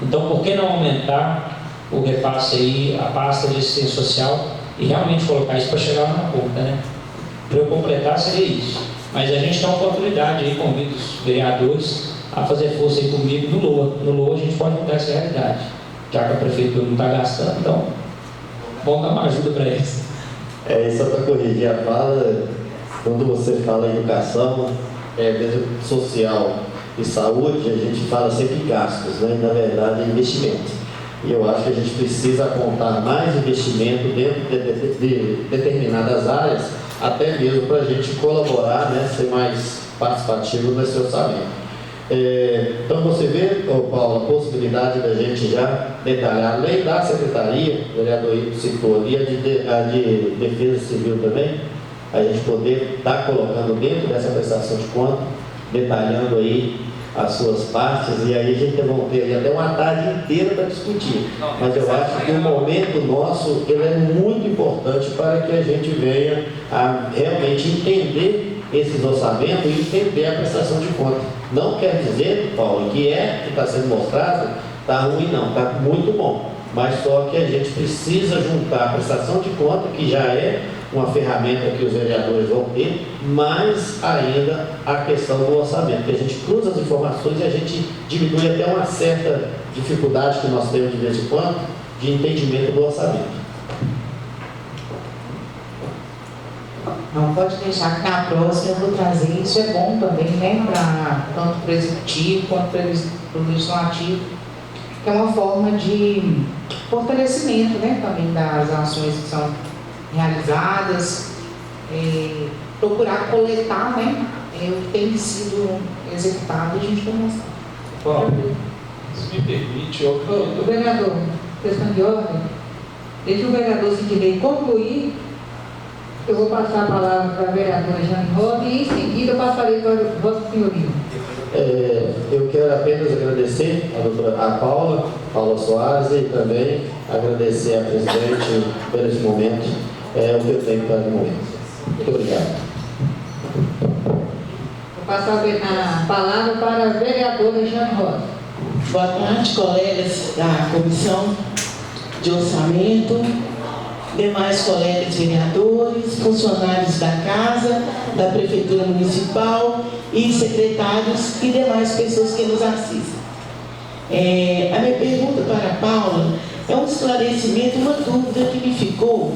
Então, por que não aumentar o repasse aí, a pasta de assistência social, e realmente colocar isso para chegar lá na ponta, né? Para eu completar seria isso. Mas a gente tem uma oportunidade aí, convido os vereadores a fazer força aí comigo no LOA. No LOA a gente pode mudar essa realidade. Já que a prefeitura não está gastando, então vamos dar uma ajuda para eles. Só para corrigir a fala, quando você fala em educação, mesmo social e saúde, a gente fala sempre em gastos, né? E, na verdade, é investimento. E eu acho que a gente precisa apontar mais investimento dentro de determinadas áreas, até mesmo para a gente colaborar, né, ser mais participativo nesse orçamento. Então você vê, Paulo, a possibilidade da gente já detalhar, além da secretaria, o vereador citou ali, a de defesa civil também, a gente poder estar colocando dentro dessa prestação de conta, detalhando aí as suas partes, e aí a gente vai ter até uma tarde inteira para discutir. Mas eu acho que o momento nosso ele é muito importante para que a gente venha a realmente entender esses orçamentos e entender a prestação de conta. Não quer dizer, Paulo, que está sendo mostrado, está ruim não, está muito bom. Mas só que a gente precisa juntar a prestação de conta, que já é uma ferramenta que os vereadores vão ter, mais ainda a questão do orçamento, que a gente cruza as informações e a gente diminui até uma certa dificuldade que nós temos de vez em quando, de entendimento do orçamento. Não pode deixar que na próxima eu vou trazer, isso é bom também, né, tanto para o Executivo quanto para o Legislativo, que é uma forma de fortalecimento, né, também das ações que são realizadas, procurar coletar, né, o que tem sido executado e a gente vai mostrar. Paulo, se me permite, O vereador, questão de ordem, deixa o vereador Sidney concluir. Eu vou passar a palavra para a vereadora Jane Rosa e em seguida eu passarei para a Vossa Senhoria. Eu quero apenas agradecer a Paula Soares, e também agradecer a presidente por esse momento, o que eu tenho para o momento. Muito obrigado. Vou passar a palavra para a vereadora Jane Rosa. Boa tarde, colegas da Comissão de Orçamento, demais colegas vereadores, funcionários da Casa, da Prefeitura Municipal e secretários e demais pessoas que nos assistem. A minha pergunta para a Paula é um esclarecimento, uma dúvida que me ficou,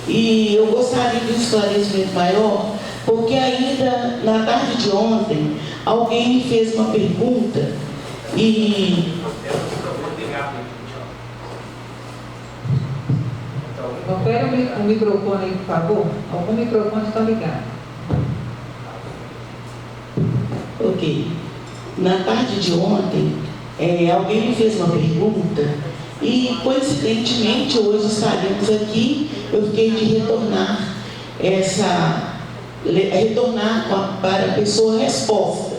e eu gostaria de um esclarecimento maior, porque ainda na tarde de ontem alguém me fez uma pergunta e... Confere o microfone aí, por favor. Algum microfone está ligado. Ok. Na tarde de ontem, alguém me fez uma pergunta e, coincidentemente, hoje estaremos aqui. Eu fiquei de retornar retornar para a pessoa a resposta.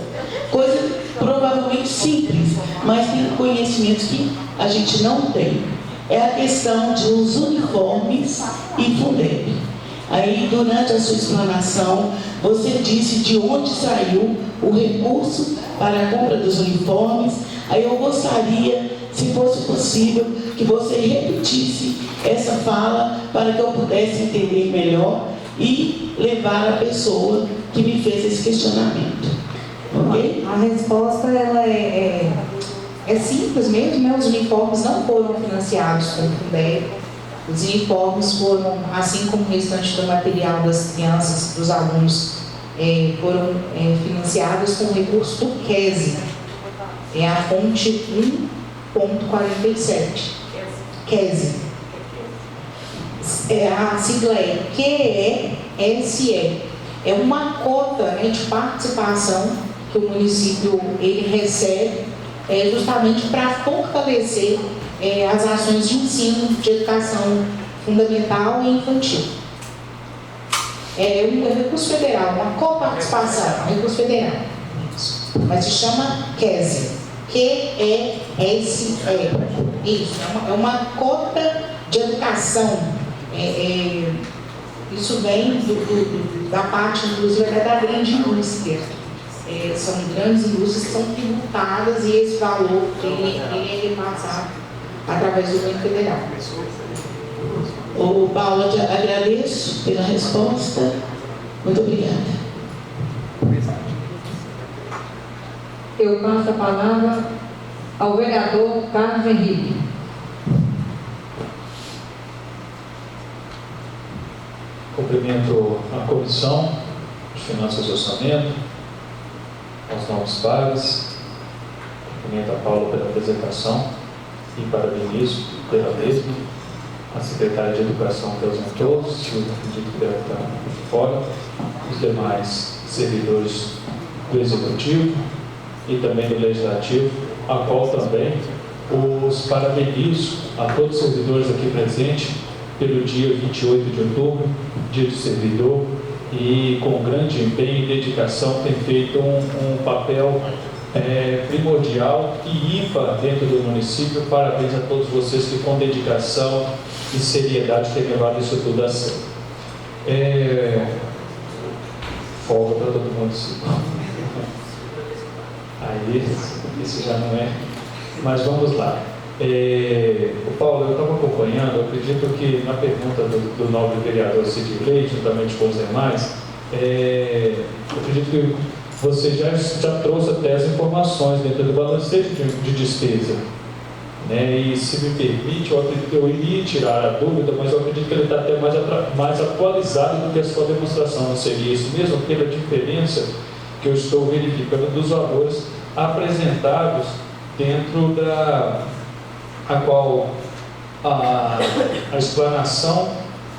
Coisa provavelmente simples, mas tem conhecimentos que a gente não tem. É a questão dos uniformes e Fundeb. Aí, durante a sua explanação, você disse de onde saiu o recurso para a compra dos uniformes. Aí eu gostaria, se fosse possível, que você repetisse essa fala para que eu pudesse entender melhor e levar a pessoa que me fez esse questionamento. Ok? A resposta ela é simples mesmo, né? Os uniformes não foram financiados com o Fundeb. Os uniformes foram, assim como o restante do material das crianças, dos alunos, foram financiados com recurso do QESE. É a fonte 1.47. QESE. A sigla é QESE. É uma cota, né, de participação que o município ele recebe justamente para fortalecer as ações de ensino, de educação fundamental e infantil. É um recurso federal, uma coparticipação, recurso federal. Mas se chama QESE. QESE. Isso, é uma cota de educação. Isso vem da parte, inclusive, da grande indústria. São grandes indústrias que são tributadas e esse valor ele é repassado através do governo federal. Ô, Paulo, eu te agradeço pela resposta. Muito obrigada. Eu passo a palavra ao vereador Carlos Henrique. Cumprimento a Comissão de Finanças e Orçamento, aos novos pares, cumprimento a Paula pela apresentação e parabenizo pela mesma, a secretária de Educação que ausentou, que eu acredito que deve estar fora, os demais servidores do Executivo e também do Legislativo, a qual também os parabenizo a todos os servidores aqui presentes pelo dia 28 de outubro, dia do servidor, e com grande empenho e dedicação tem feito um papel primordial e ímpar dentro do município. Parabéns a todos vocês que com dedicação e seriedade têm levado isso tudo a sério. Folga para todo mundo. Aí, isso já não é. Mas vamos lá. Paulo, eu estava acompanhando, eu acredito que na pergunta do nobre vereador Cid Leite, juntamente com os demais, eu acredito que você já trouxe até as informações dentro do balanceio de despesa. Né? E se me permite, eu acredito que eu iria tirar a dúvida, mas eu acredito que ele está até mais atualizado do que a sua demonstração. Não seria isso mesmo? Pela diferença que eu estou verificando dos valores apresentados dentro a qual a explanação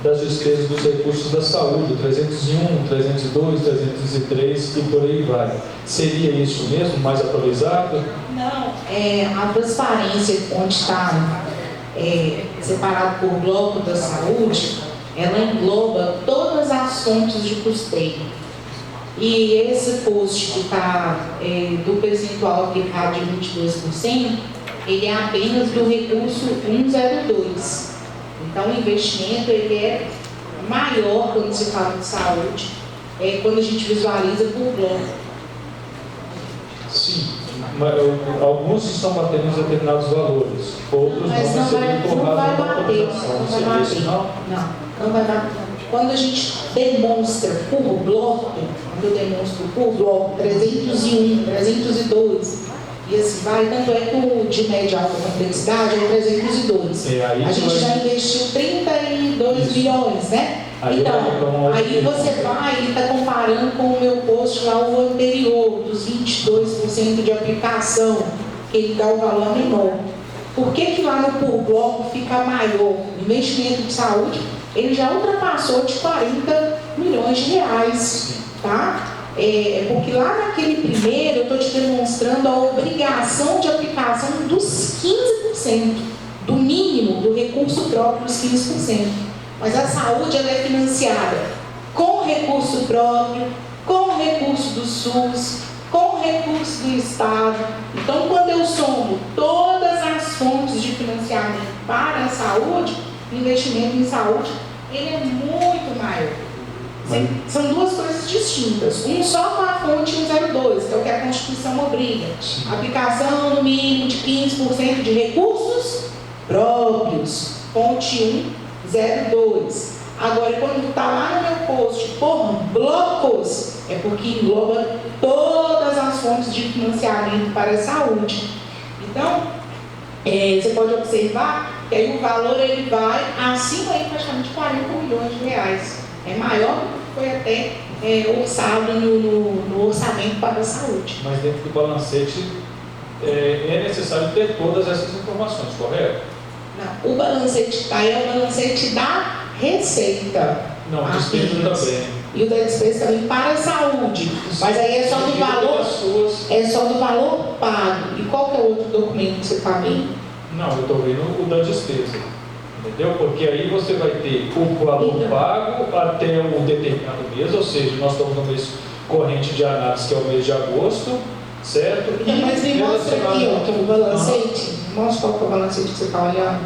das despesas dos recursos da saúde, 301, 302, 303 e por aí vai. Seria isso mesmo, mais atualizado? Não, a transparência onde está separado por bloco da saúde, ela engloba todas as fontes de custeio. E esse post que está do percentual aplicado de 22%, ele é apenas do recurso 102. Então, o investimento ele é maior quando se fala de saúde, quando a gente visualiza por bloco. Sim, mas alguns estão batendo em determinados valores, outros mas não vai bater. Não vai bater. Não vai bater. Quando a gente demonstra por bloco, quando eu demonstro por bloco 301, 302, e assim vai, tanto é que o de média alta complexidade é 302. A gente já investiu 32 bilhões, né? Então, aí você vai e está comparando com o meu post lá, o anterior, dos 22% de aplicação, que ele dá o valor menor. Por que lá no por bloco fica maior? O investimento de saúde, ele já ultrapassou de 40 milhões de reais, tá? Porque lá naquele primeiro eu estou te demonstrando a obrigação de aplicação dos 15%, do mínimo do recurso próprio dos 15%. Mas a saúde ela é financiada com recurso próprio, com recurso do SUS, com recurso do Estado. Então, quando eu somo todas as fontes de financiamento para a saúde, o investimento em saúde, ele é muito maior. São duas coisas distintas. Um só com a fonte 102, que é o que a Constituição obriga. Aplicação no mínimo de 15% de recursos próprios. Fonte 102. Agora, quando está lá no meu post por blocos, é porque engloba todas as fontes de financiamento para a saúde. Então, você pode observar que aí o valor ele vai acima aí praticamente 40 milhões de reais. É maior do que foi até orçado no orçamento para a saúde. Mas dentro do balancete é necessário ter todas essas informações, correto? Não, o balancete está aí, é o balancete da receita. Não, despesa também. E o da despesa também para a saúde. Mas aí é só do valor. É só do valor pago. E qual que é o outro documento que você está vendo? Não, eu estou vendo o da despesa. Entendeu? Porque aí você vai ter o valor pago até um determinado mês, ou seja, nós estamos no mês corrente de análise, que é o mês de agosto, certo? Então, mas me mostra aqui, ó, que é o balancete. Mostra qual que é o balancete que você está olhando.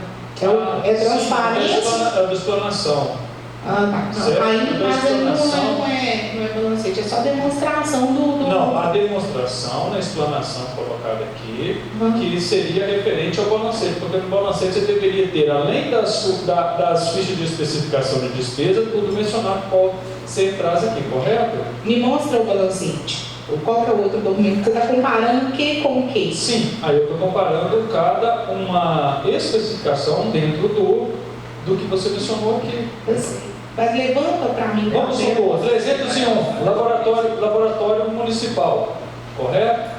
É transparência? É a explanação. Tá. Ainda mas aí não é balancete, é só demonstração do... Não, a demonstração na explanação colocada aqui, que seria referente ao balancete, porque no balancete você deveria ter, além das fichas de especificação de despesa, tudo mencionado qual você traz aqui, correto? Me mostra o balancete. Qual que é o outro documento? Você está comparando o que com o que? Sim, aí eu estou comparando cada uma especificação dentro do que você mencionou aqui. Mas levanta para mim. Vamos supor, 301, laboratório municipal, correto?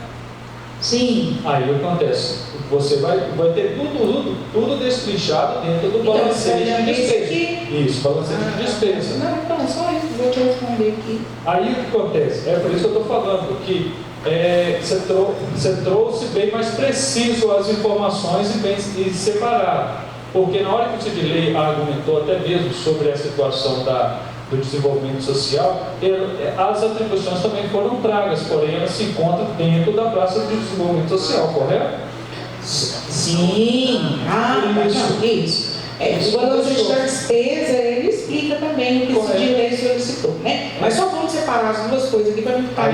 Sim. Aí o que acontece? Você vai ter tudo destrinchado dentro do balancete de despesa. Isso, balancete de despesa. Não, então, só isso, vou te responder aqui. Aí o que acontece? É por isso que eu estou falando que você trouxe bem mais preciso as informações e bem separado. Porque na hora que o Sidney argumentou até mesmo sobre a situação do desenvolvimento social, as atribuições também foram tragas, porém elas se encontram dentro da praça de desenvolvimento social, correto? Sim, isso. O balancete da despesa, ele explica também o que o Sidney solicitou, né? Mas só vamos separar as duas coisas aqui para não ficar...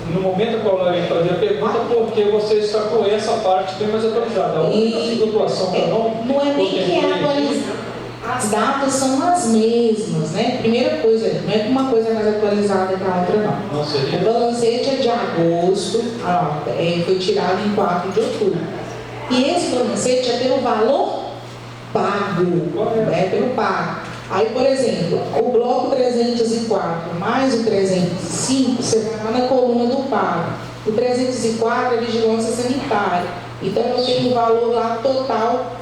No momento que eu ia fazer a pergunta, porque você está com essa parte bem mais atualizada. A única situação que não é nem que é atualizada. As datas são as mesmas, né? Primeira coisa, não é que uma coisa é mais atualizada que a outra, não. O balancete é de agosto, foi tirado em 4 de outubro. E esse balancete é pelo valor pago, né? Pelo pago. Aí, por exemplo, o bloco 304 mais o 305, você vai lá na coluna do pago. O 304 é vigilância sanitária. Então, eu tenho o valor lá total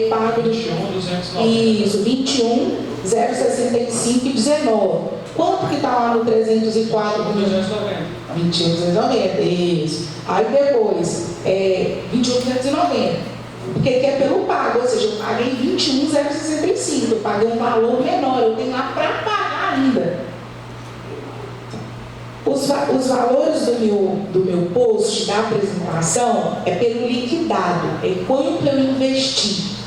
pago do... 21.290. Isso, 21.065,19. Quanto que está lá no 304? 21.290, isso. Aí depois, 21.290. Porque que é pelo pago, ou seja, eu paguei 21.065, eu paguei um valor menor, eu tenho lá para pagar ainda. Os valores do meu post da apresentação é pelo liquidado, é quanto eu investi.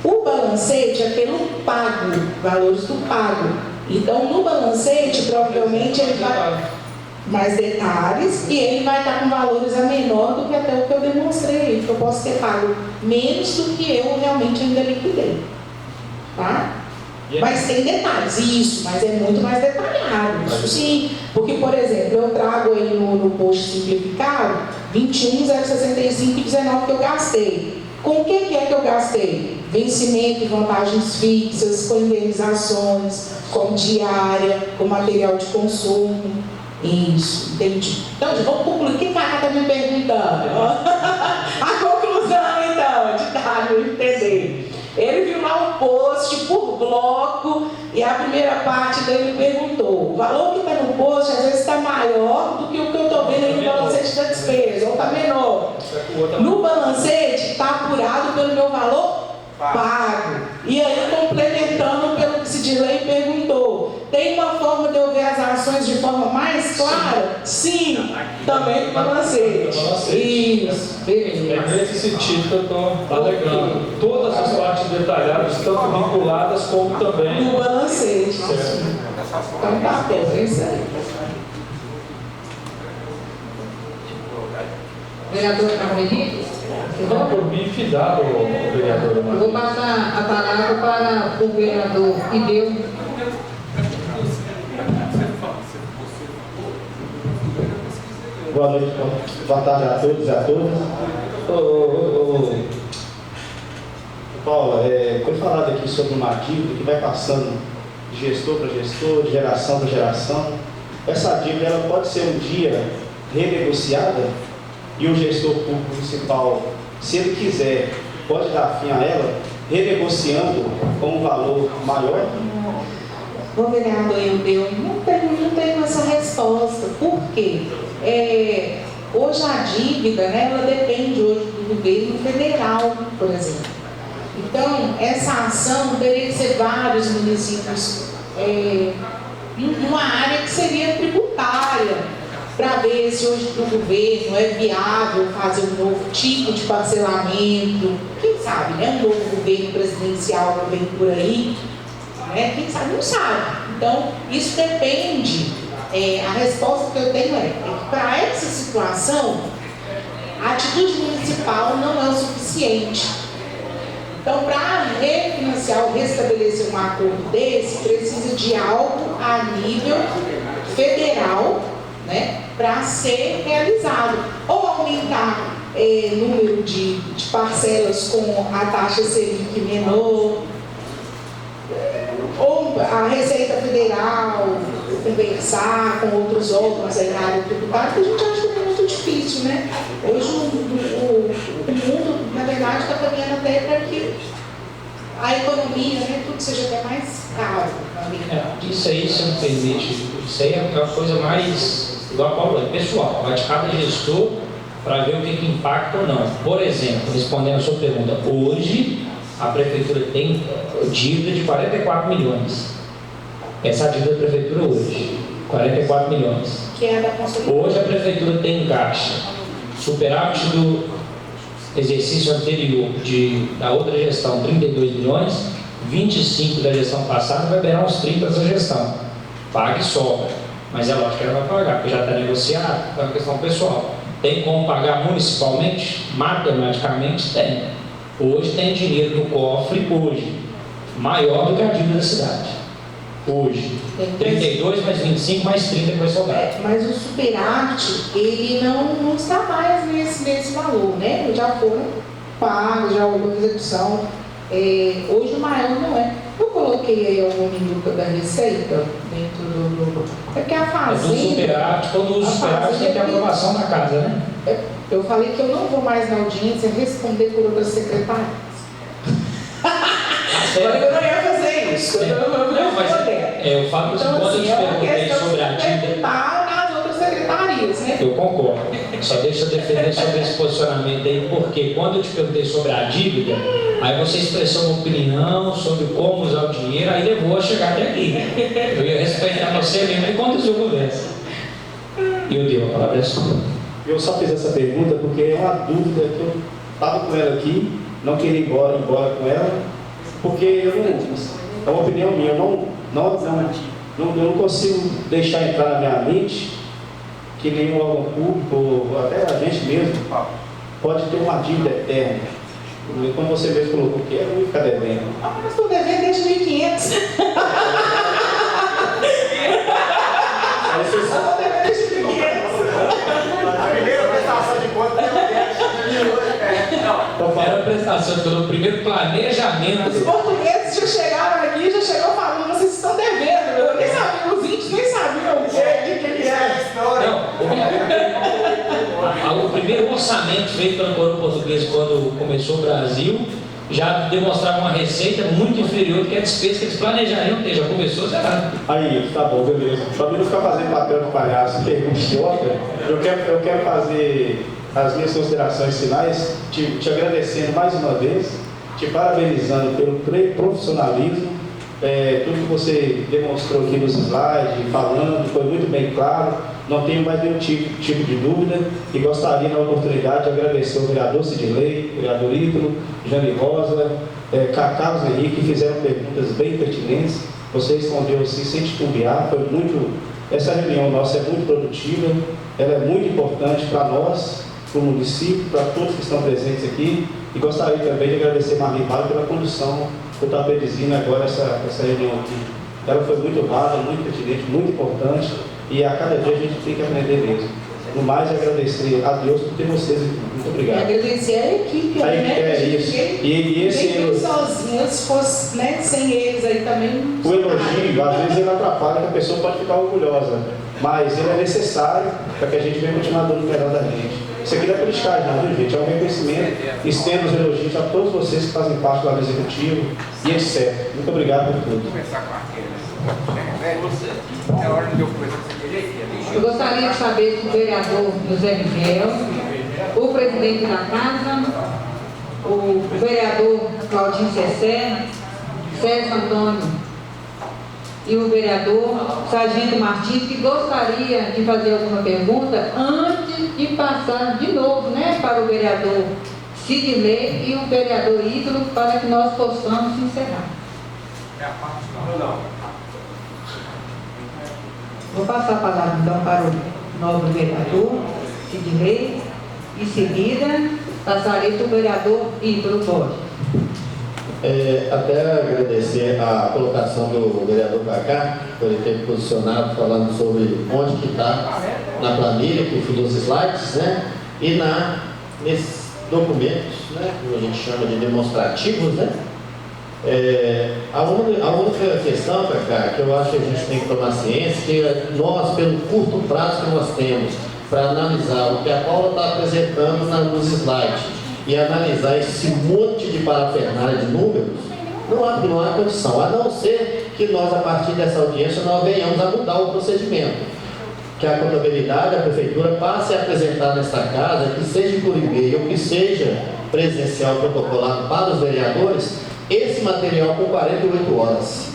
O balancete é pelo pago, valores do pago. Então, no balancete, provavelmente ele vai mais detalhes e ele vai estar com valores a menor do que até o que eu demonstrei, que eu posso ter pago menos do que eu realmente ainda liquidei. Tá? Mas tem detalhes, isso, mas é muito mais detalhado. Isso sim, porque, por exemplo, eu trago aí no post simplificado 21.065,19 que eu gastei. Com o que é que eu gastei? Vencimento de vantagens fixas, com indenizações, com diária, com material de consumo. Isso, entendi. Então, vamos concluir. O que a Cacá está me perguntando? A conclusão, então, de dar, eu entender. Ele viu lá um post por bloco e a primeira parte dele perguntou: o valor que está no post às vezes está maior do que o que eu estou vendo aí no balancete da despesa, ou está menor. No balancete está apurado pelo meu valor pago. E aí, complementando pelo que Também do balancete. Isso, beleza. É nesse sentido que eu estou alegando. Todas as partes detalhadas, tanto vinculadas como também no balancete. Então tá bom, é isso aí. Vereador Carmelito? Não, por mim, fidado, vereador. Eu vou passar a palavra para o vereador Ideu. Boa noite, boa tarde a todos e a todas. Paula, foi falado aqui sobre uma dívida que vai passando de gestor para gestor, de geração para geração. Essa dívida ela pode ser um dia renegociada e o gestor público municipal, se ele quiser, pode dar fim a ela, renegociando com um valor maior? Bom, vereador, eu não tenho essa resposta. Por quê? Hoje a dívida, né, ela depende hoje do governo federal, por exemplo. Então, essa ação teria que ser vários municípios, uma área que seria tributária, para ver se hoje para o governo é viável fazer um novo tipo de parcelamento. Quem sabe, né? Um novo governo presidencial que vem por aí, né? Quem sabe, não sabe. Então, isso depende. A resposta que eu tenho é que para essa situação, a atitude municipal não é o suficiente. Então, para refinanciar ou restabelecer um acordo desse, precisa de algo a nível federal, né, para ser realizado. Ou aumentar número de parcelas com a taxa Selic menor, ou a Receita Federal conversar com outros órgãos aí na área tributária, que a gente acha que é muito difícil, né? Hoje o mundo, na verdade, está caminhando até para que a economia, né, tudo seja até mais caro. Isso aí, se não permite, isso aí é uma coisa mais, igual a Paula, pessoal, vai de cada gestor para ver o que impacta ou não. Por exemplo, respondendo a sua pergunta, hoje a prefeitura tem dívida de 44 milhões. Essa é a dívida da prefeitura hoje, 44 milhões. Que é da construção. Hoje a prefeitura tem em caixa superávit do exercício anterior da outra gestão, 32 milhões, 25 da gestão passada, vai virar uns 30 dessa gestão. Paga e sobra. Mas é lógico que ela vai pagar, porque já está negociado, é uma questão pessoal. Tem como pagar municipalmente? Matematicamente tem. Hoje tem dinheiro no cofre, hoje, maior do que a dívida da cidade. Hoje. 32 mais 25 mais 30 que vai sobrar. Mas o superávit, ele não está mais nesse valor, né? Já foram pagos, já houve execução. Hoje o maior não é. Eu coloquei aí alguma minuta da receita dentro do... É porque a fazenda... Mas o superávit, quando usa o superávit tem que ter aprovação da casa, né? Eu falei que eu não vou mais na audiência responder por outras secretárias. Agora eu não ia fazer isso. Não, mas eu falo que quando eu te perguntei sobre a dívida... nas outras secretarias, né? Eu concordo. Só deixa eu defender sobre esse posicionamento aí, porque quando eu te perguntei sobre a dívida, aí você expressou uma opinião sobre como usar o dinheiro, aí levou a chegar até aqui. Eu ia respeitar você mesmo e conduzir a conversa. E eu dei a palavra sua. Eu só fiz essa pergunta porque é uma dúvida que eu estava com ela aqui, não queria ir embora com ela, porque eu não, é uma opinião minha, eu não consigo deixar entrar na minha mente que nenhum órgão público, ou até a gente mesmo, pode ter uma dívida eterna. Como você mesmo colocou, que é ruim ficar devendo. Mas estou devendo desde 1500. Era a prestação do primeiro planejamento. Os portugueses já chegaram aqui, já chegou falando, vocês estão devendo. Eu nem sabia, os índios nem sabiam o que ele era. Não, o primeiro orçamento feito pela coroa portuguesa quando começou o Brasil já demonstrava uma receita muito inferior do que a despesa que eles planejariam ter. Já começou zerado. Aí, tá bom, beleza. Para mim não ficar fazendo papel de palhaço, pergunta idiota, eu quero fazer as minhas considerações finais, te agradecendo mais uma vez, te parabenizando pelo profissionalismo, tudo que você demonstrou aqui nos slides, falando, foi muito bem claro. não tenho mais nenhum tipo de dúvida e gostaria, na oportunidade, de agradecer ao vereador Sidney, vereador Ítalo, Jane Rosa, Carlos Henrique, que fizeram perguntas bem pertinentes. Você respondeu assim, sem titubear. Essa reunião nossa é muito produtiva, ela é muito importante para nós, para o município, para todos que estão presentes aqui. E gostaria também de agradecer a Marli Vale pela condução por estar presidindo agora essa reunião aqui. Ela foi muito rara, muito pertinente, muito importante, e a cada dia a gente tem que aprender mesmo. No mais, agradecer a Deus por ter vocês aqui. Muito obrigado. Agradecer a equipe, né? É isso. E esse sozinhos, se fosse, né, sem eles aí também. O elogio, às vezes ele atrapalha, que a pessoa pode ficar orgulhosa, mas ele é necessário para que a gente venha continuar dando o melhor da gente. Isso aqui não é politicagem, não, viu, gente? É um reconhecimento. Estendo os elogios a todos vocês que fazem parte do lado executivo e etc. Muito obrigado por tudo. Eu gostaria de saber se o vereador José Miguel, o presidente da casa, o vereador Claudinho Cessé, Sérgio Antônio e o vereador Sargento Martins, que gostaria de fazer alguma pergunta antes de passar de novo, né, para o vereador Sidney e o vereador Ítalo, para que nós possamos encerrar. Vou passar a palavra então para o novo vereador Sidney. Em seguida, passarei para o vereador Ítalo. Pode. Até agradecer a colocação do vereador Cacá, por ele ter posicionado falando sobre onde que está na planilha, que dos slides, né? E nesses documentos, né? Que a gente chama de demonstrativos, né? A única questão, Cacá, que eu acho que a gente tem que tomar ciência, que nós, pelo curto prazo que nós temos para analisar o que a Paula está apresentando nos slides, e analisar esse monte de parafernália de números, não há condição, a não ser que nós, a partir dessa audiência, nós venhamos a mudar o procedimento. Que a contabilidade, a prefeitura passe a apresentar nesta casa, que seja por e-mail, que seja presencial protocolado para os vereadores, esse material por 48 horas.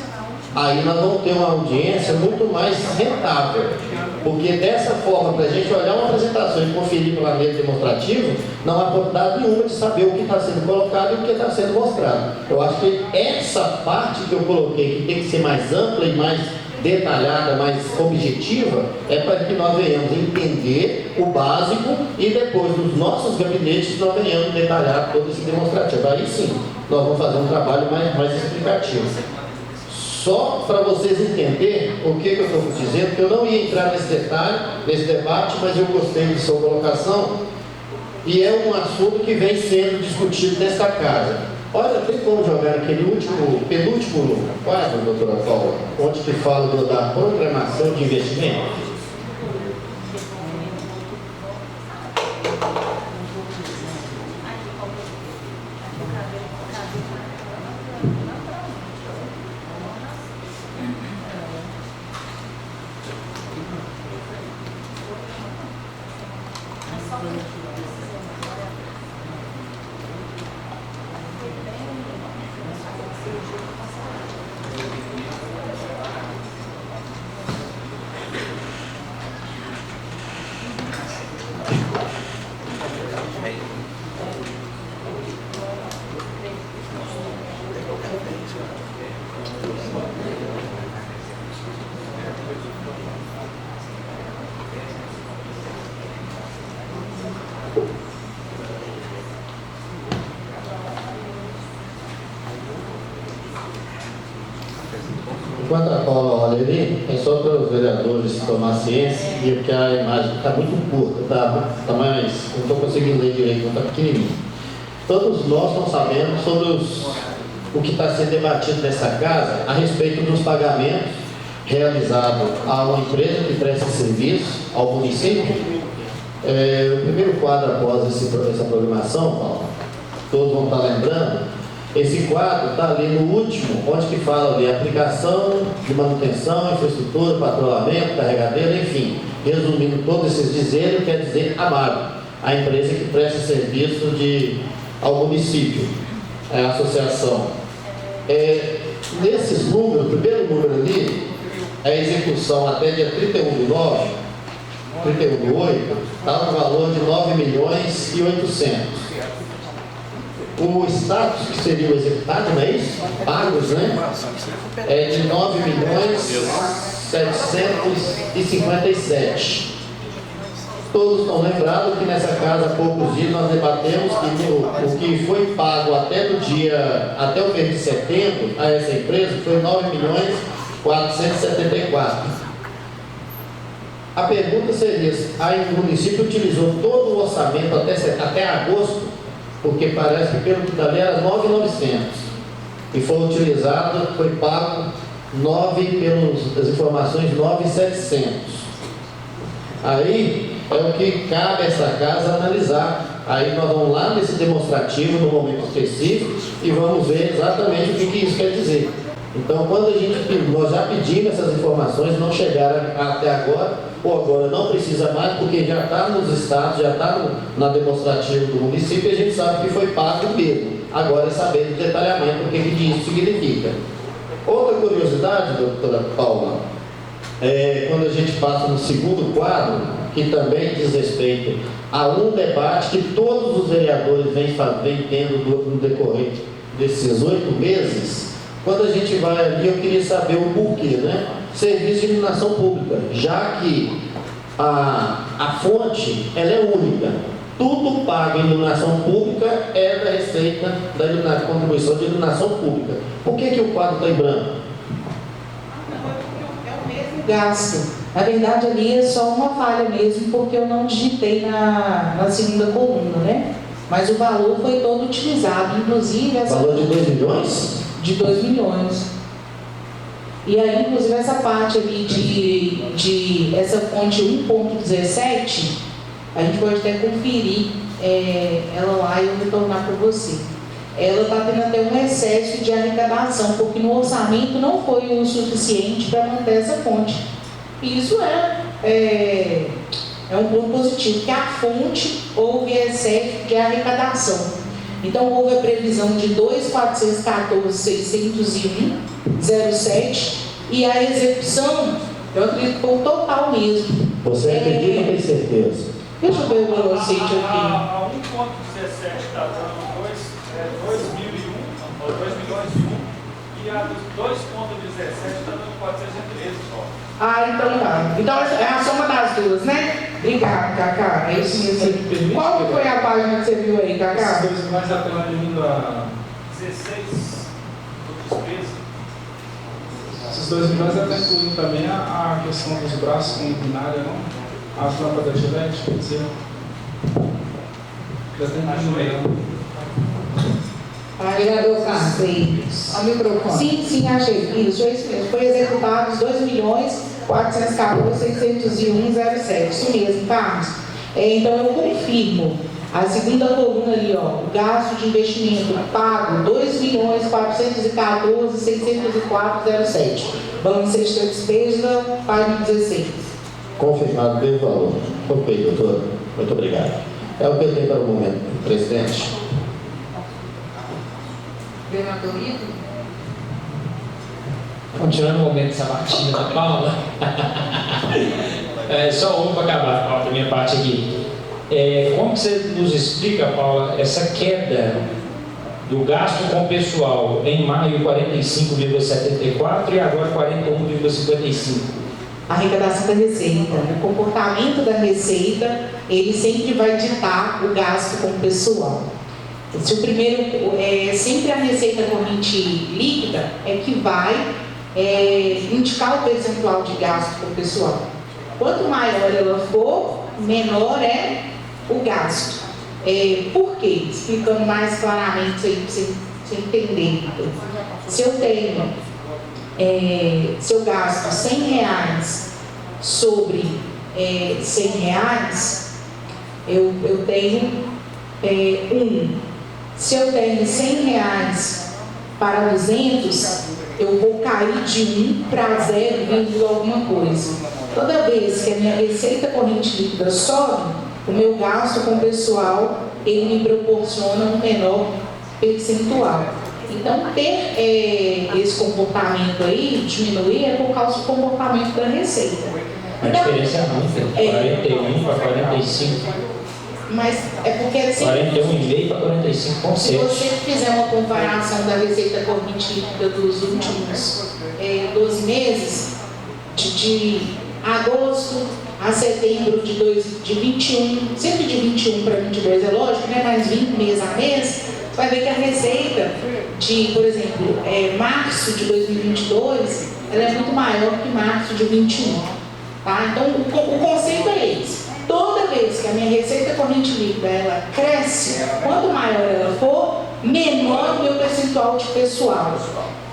Aí nós vamos ter uma audiência muito mais rentável, porque dessa forma, para a gente olhar uma apresentação e conferir pela mesa demonstrativa, não há oportunidade nenhuma de saber o que está sendo colocado e o que está sendo mostrado. Eu acho que essa parte que eu coloquei, que tem que ser mais ampla e mais detalhada, mais objetiva, é para que nós venhamos entender o básico e depois nos nossos gabinetes nós venhamos detalhar todo esse demonstrativo. Aí sim, nós vamos fazer um trabalho mais explicativo. Só para vocês entenderem o que eu estou dizendo, que eu não ia entrar nesse detalhe, nesse debate, mas eu gostei de sua colocação, e é um assunto que vem sendo discutido nesta casa. Olha, tem como jogar aquele penúltimo quadro, doutora Paula, onde que fala da programação de investimento? Enquanto a Paula olha ali, é só para os vereadores tomar ciência, e porque a imagem está muito curta, tá mais, não estou conseguindo ler direito, não está pequenininho. Todos nós estamos sabendo sobre o que está sendo debatido nessa casa a respeito dos pagamentos realizados a uma empresa que presta serviço ao município. O primeiro quadro após essa programação, Paulo, todos vão estar lembrando. Esse quadro está ali no último, onde que fala ali aplicação de manutenção, infraestrutura, patrulhamento, carregadeira, enfim. Resumindo todos esses dizeres, quer dizer AMAGO, a empresa que presta serviço ao município, a associação. Nesses números, o primeiro número ali, a execução até dia 31/9, 31/8, está no valor de 9.800.000. O status que seria o executado, não é isso? Pagos, né? É de 9.757.000. Todos estão lembrados que nessa casa, há poucos dias, nós debatemos que o que foi pago até o mês de setembro a essa empresa foi 9.474.000. A pergunta seria: o município utilizou todo o orçamento até agosto, porque parece que pelo que está ali era 9.900 e foi pago pelas informações 9.700. Aí é o que cabe a essa casa analisar. Aí nós vamos lá nesse demonstrativo, no momento específico, e vamos ver exatamente o que isso quer dizer. Então, nós já pedimos essas informações, não chegaram até agora, ou agora não precisa mais, porque já está nos estados, já está na demonstrativa do município, e a gente sabe que foi pago mesmo. Agora é saber do detalhamento o que isso significa. Outra curiosidade, doutora Paula, quando a gente passa no segundo quadro, que também diz respeito a um debate que todos os vereadores vêm tendo no decorrer desses 8 meses. Quando a gente vai ali, eu queria saber o porquê, né? Serviço de iluminação pública, já que a fonte ela é única. Tudo pago em iluminação pública é da receita da contribuição de iluminação pública. Por que o quadro está em branco? Gasto. Na verdade, ali é só uma falha mesmo, porque eu não digitei na segunda coluna, né? Mas o valor foi todo utilizado, inclusive... Valor de 2 milhões? De 2 milhões. E aí, inclusive, essa parte ali de essa fonte 1.17, a gente pode até conferir ela lá e eu retornar para você. Ela está tendo até um excesso de arrecadação, porque no orçamento não foi o suficiente para manter essa fonte. E isso é um ponto positivo, que a fonte houve excesso de arrecadação. Então, houve a previsão de 2.414.601,07 e a execução, eu acredito que foi o total mesmo. Você acredita ou tem certeza? Deixa eu ver o velocite aqui. A 1.17 está dando 2 milhões e 1, e a 2.17 está dando 413 só. Então tá. Então é a soma das duas, né? Obrigado, Cacá. É isso mesmo. Qual que foi a página que você viu aí, Cacá? Esses dois mais atraindo a 16 do despesa. Esses 2 milhões até incluindo também a questão dos braços com luminária, não? As lâmpadas de LED, quer dizer. Já tem mais no meio. Vereador Carlos, ao microfone. Sim, achei. Isso, é isso mesmo. Foi executado 2.414.601,07. Isso mesmo, Carlos. Então, eu confirmo. A segunda coluna ali, o gasto de investimento pago, 2.414.604,07. Balanço de despesa, página 16. Confirmado pelo valor. Ok, doutor. Muito obrigado. É o que eu tenho para o momento, presidente. Vereador Ito. Continuando o momento sabatina da Paula. Só um para acabar, Paula, da minha parte aqui. Como que você nos explica, Paula, essa queda do gasto com o pessoal em maio 45,74 e agora 41,55? A arrecadação da receita, o comportamento da receita, ele sempre vai ditar o gasto com o pessoal. Se o primeiro, sempre a receita corrente líquida é que vai indicar o percentual de gasto com o pessoal. Quanto maior ela for, menor é o gasto. Por quê? Explicando mais claramente aí para você entender. Se eu tenho, se eu gasto R$100 sobre R$100, eu tenho Se eu tenho R$100 para 200, eu vou cair de 1 para 0, alguma coisa. Toda vez que a minha receita corrente líquida sobe, o meu gasto com o pessoal, ele me proporciona um menor percentual. Então, ter esse comportamento aí, diminuir, é por causa do comportamento da receita. A diferença é muita, 41 para 45. Mas é porque assim, 41,5 para 45,7. se você fizer uma comparação da receita corrente líquida dos últimos 12 meses, de agosto a setembro de 21, sempre de 21 para 22 é lógico, né? Mais 20 mês a mês, você vai ver que a receita de, por exemplo, março de 2022, ela é muito maior que março de 21. Tá? Então, o conceito é esse. Toda vez que a minha receita corrente líquida ela cresce, quanto maior ela for, menor o meu percentual de pessoal.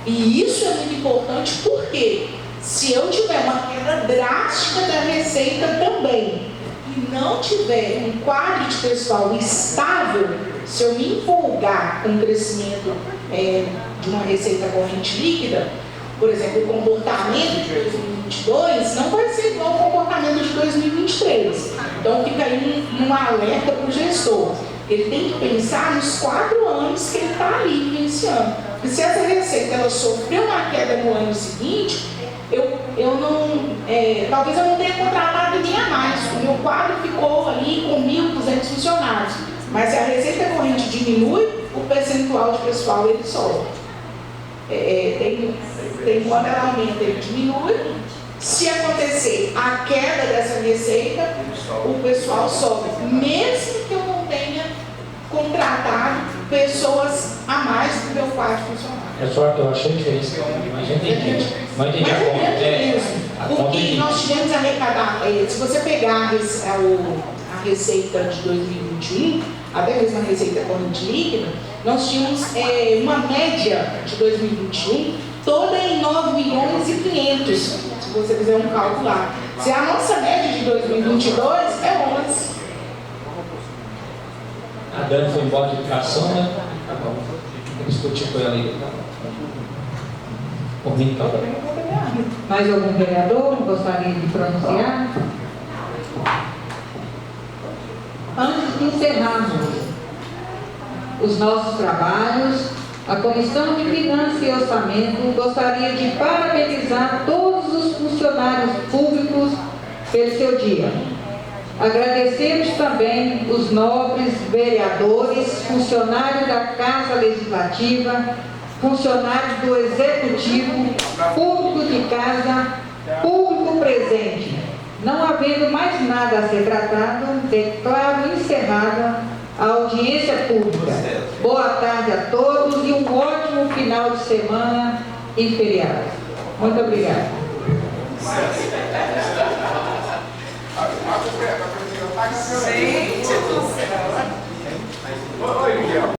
E isso é muito importante porque se eu tiver uma queda drástica da receita também e não tiver um quadro de pessoal estável, se eu me empolgar com o crescimento de uma receita corrente líquida, por exemplo, o comportamento de 2022 não vai ser igual ao comportamento de 2023. Então fica aí um alerta para o gestor. Ele tem que pensar nos 4 anos que ele está ali vivenciando. Porque se essa receita ela sofreu uma queda no ano seguinte, talvez eu não tenha contratado ninguém a mais. O meu quadro ficou ali com 1.200 funcionários. Mas se a receita corrente diminui, o percentual de pessoal ele sobe. Tem quando ela aumenta, ele diminui. Se acontecer a queda dessa receita, o pessoal sobe, mesmo que eu não tenha contratado pessoas a mais do meu quadro funcionário. Eu achei a diferença, mas já entendi. Não entendi a conta. Porque nós tivemos arrecadar, se você pegar a receita de 2021, até mesmo a receita corrente líquida, nós tínhamos uma média de 2021 toda em 9.500.000, se você fizer um cálculo lá. Se a nossa média de 2022 é 11. A Dani foi embora de educação, né? Tá bom. Vou discutir com ela aí. Por mim, tá. Mais algum vereador gostaria de pronunciar? Antes de encerrarmos os nossos trabalhos, a Comissão de Finanças e Orçamento gostaria de parabenizar todos os funcionários públicos pelo seu dia. Agradecemos também os nobres vereadores, funcionários da Casa Legislativa, funcionários do Executivo, público de casa, público presente. Não havendo mais nada a ser tratado, declaro encerrada a audiência pública. Boa tarde a todos e um ótimo final de semana e feriado. Muito obrigada.